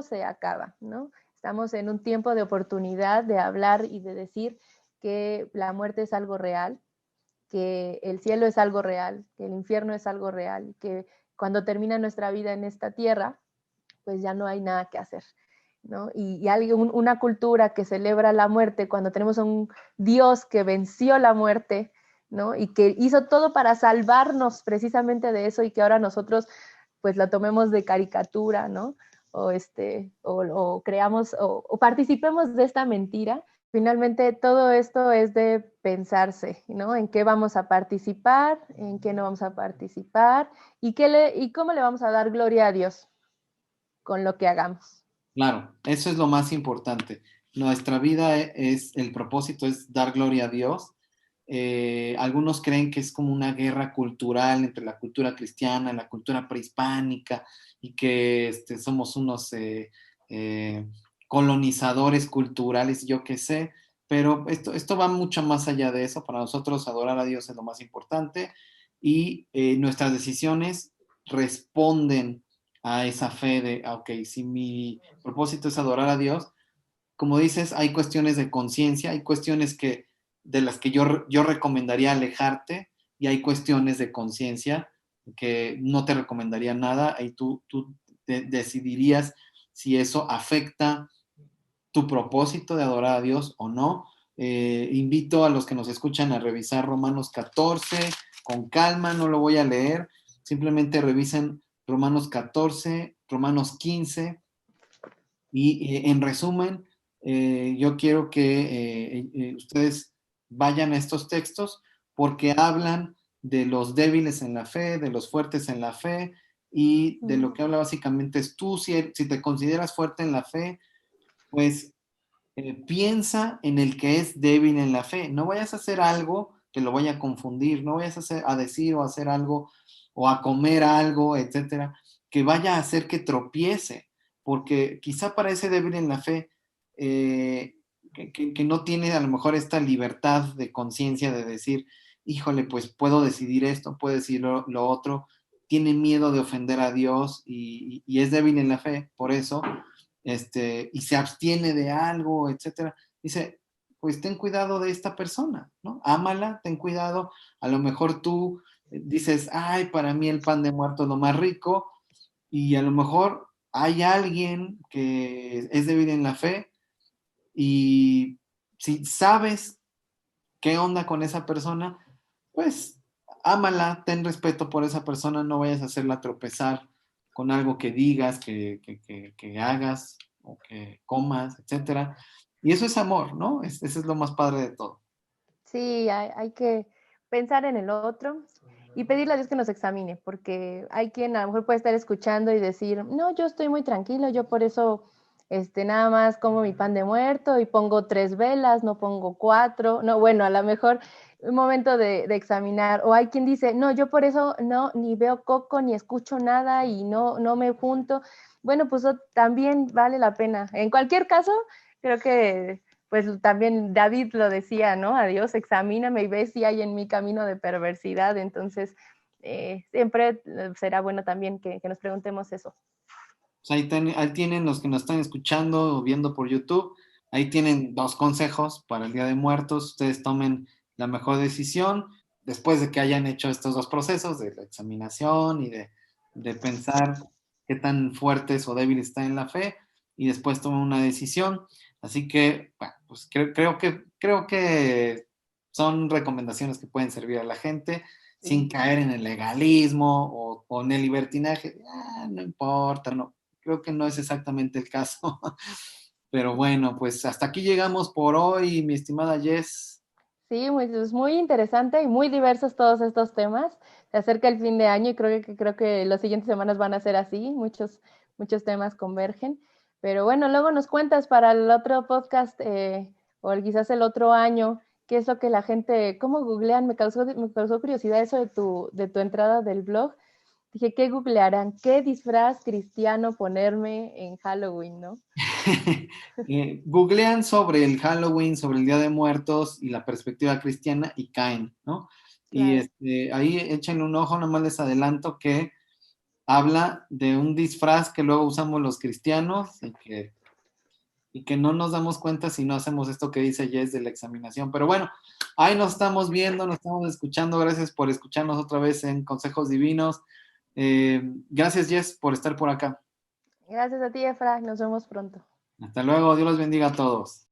Speaker 2: se acaba, ¿no? Estamos en un tiempo de oportunidad de hablar y de decir que la muerte es algo real, que el cielo es algo real, que el infierno es algo real, que cuando termina nuestra vida en esta tierra, pues ya no hay nada que hacer, ¿no? Una cultura que celebra la muerte cuando tenemos a un Dios que venció la muerte, ¿no? Y que hizo todo para salvarnos precisamente de eso y que ahora nosotros pues la tomemos de caricatura, ¿no? O creamos o participemos de esta mentira. Finalmente, todo esto es de pensarse, ¿no? En qué vamos a participar, en qué no vamos a participar y cómo le vamos a dar gloria a Dios con lo que hagamos.
Speaker 1: Claro, eso es lo más importante. Nuestra vida el propósito es dar gloria a Dios. Algunos creen que es como una guerra cultural entre la cultura cristiana y la cultura prehispánica y que somos unos eh, colonizadores culturales, yo qué sé, pero esto va mucho más allá de eso. Para nosotros adorar a Dios es lo más importante y nuestras decisiones responden a esa fe de, ok, si mi propósito es adorar a Dios, como dices, hay cuestiones de conciencia, hay cuestiones de las que yo recomendaría alejarte y hay cuestiones de conciencia que no te recomendaría nada y tú decidirías si eso afecta tu propósito de adorar a Dios o no. Invito a los que nos escuchan a revisar Romanos 14 con calma, no lo voy a leer, simplemente revisen Romanos 14, Romanos 15 y en resumen, yo quiero que ustedes vayan a estos textos porque hablan de los débiles en la fe, de los fuertes en la fe y de lo que habla básicamente es tú, si te consideras fuerte en la fe, pues piensa en el que es débil en la fe. No vayas a hacer algo que lo vaya a confundir, no vayas a decir o a hacer algo o a comer algo, etcétera, que vaya a hacer que tropiece, porque quizá para ese débil en la fe, que no tiene a lo mejor esta libertad de conciencia de decir, híjole, pues puedo decidir esto, puedo decir lo otro, tiene miedo de ofender a Dios y es débil en la fe, por eso y se abstiene de algo, etcétera. Dice, pues ten cuidado de esta persona, ¿no? Ámala, ten cuidado. A lo mejor tú dices, ay, para mí el pan de muerto es lo más rico, y a lo mejor hay alguien que es débil en la fe y si sabes qué onda con esa persona, pues ámala, ten respeto por esa persona, no vayas a hacerla tropezar con algo que digas, que hagas o que comas, etcétera. Y eso es amor, ¿no? Eso es lo más padre de todo.
Speaker 2: Sí, hay que pensar en el otro y pedirle a Dios que nos examine, porque hay quien a lo mejor puede estar escuchando y decir, no, yo estoy muy tranquilo, yo por eso nada más como mi pan de muerto y pongo 3 velas, no pongo 4, no, bueno, a lo mejor un momento de examinar, o hay quien dice, no, yo por eso no, ni veo coco, ni escucho nada y no me junto. Bueno, pues también vale la pena. En cualquier caso, creo que pues también David lo decía, ¿no? A Dios, examíname y ve si hay en mi camino de perversidad. Entonces, siempre será bueno también que nos preguntemos eso.
Speaker 1: Pues ahí tienen los que nos están escuchando o viendo por YouTube. Ahí tienen 2 consejos para el Día de Muertos. Ustedes tomen la mejor decisión después de que hayan hecho estos 2 procesos de la examinación y de pensar qué tan fuertes o débiles están en la fe y después tomen una decisión. Así que, bueno, pues creo que son recomendaciones que pueden servir a la gente sin caer en el legalismo o en el libertinaje. No importa, no, creo que no es exactamente el caso. Pero bueno, pues hasta aquí llegamos por hoy, mi estimada Jess.
Speaker 2: Sí, es muy interesante y muy diversos todos estos temas. Se acerca el fin de año y creo que las siguientes semanas van a ser así, muchos temas convergen. Pero bueno, luego nos cuentas para el otro podcast o quizás el otro año, qué es lo que la gente, cómo googlean, me causó curiosidad eso de tu entrada del blog. Dije, ¿qué googlearán? ¿Qué disfraz cristiano ponerme en Halloween, no?
Speaker 1: Googlean sobre el Halloween, sobre el Día de Muertos y la perspectiva cristiana y caen, ¿no? Y
Speaker 2: Claro.
Speaker 1: ahí echen un ojo, nomás les adelanto que habla de un disfraz que luego usamos los cristianos y que no nos damos cuenta si no hacemos esto que dice Jess de la examinación. Pero bueno, ahí nos estamos viendo, nos estamos escuchando. Gracias por escucharnos otra vez en Consejos Divinos. Gracias, Jess, por estar por acá.
Speaker 2: Gracias a ti, Efra. Nos vemos pronto.
Speaker 1: Hasta luego. Dios los bendiga a todos.